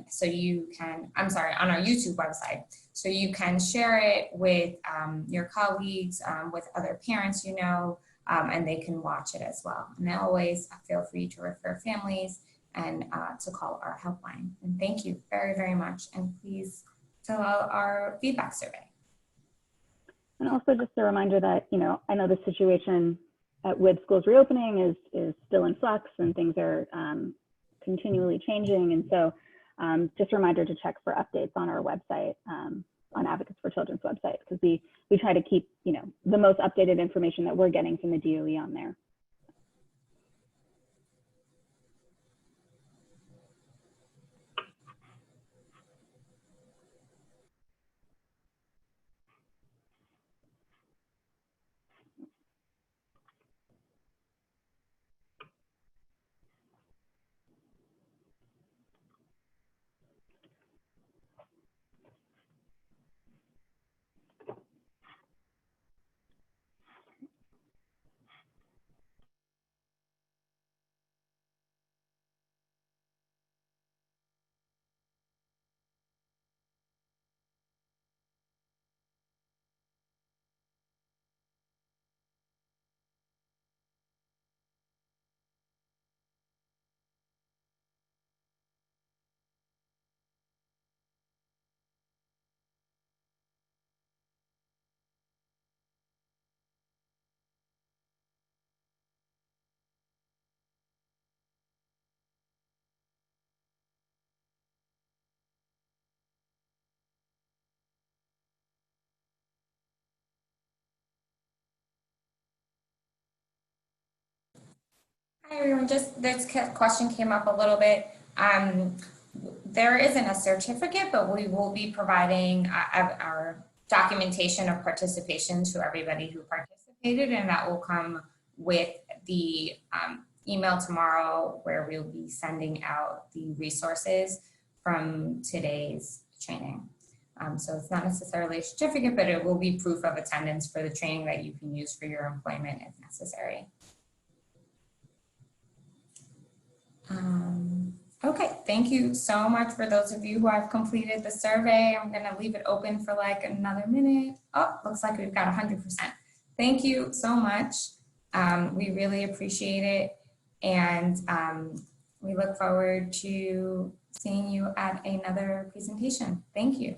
So you can, I'm sorry, on our YouTube website. So you can share it with your colleagues, with other parents you know, and they can watch it as well. And always feel free to refer families and to call our helpline. And thank you very, very much. And please fill out our feedback survey. And also just a reminder that, you know, I know the situation with schools reopening is still in flux and things are continually changing. And so just a reminder to check for updates on our website, on Advocates for Children's website, because we try to keep, you know, the most updated information that we're getting from the DOE on there. Hi everyone, just this question came up a little bit. There isn't a certificate, but we will be providing our documentation of participation to everybody who participated, and that will come with the email tomorrow where we'll be sending out the resources from today's training. So it's not necessarily a certificate, but it will be proof of attendance for the training that you can use for your employment if necessary. Okay, thank you so much for those of you who have completed the survey. I'm going to leave it open for like another minute. Oh, looks like we've got 100%. Thank you so much. We really appreciate it. And we look forward to seeing you at another presentation. Thank you.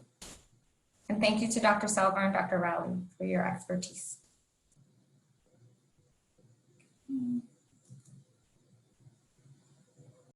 And thank you to Dr. Selver and Dr. Rowley for your expertise.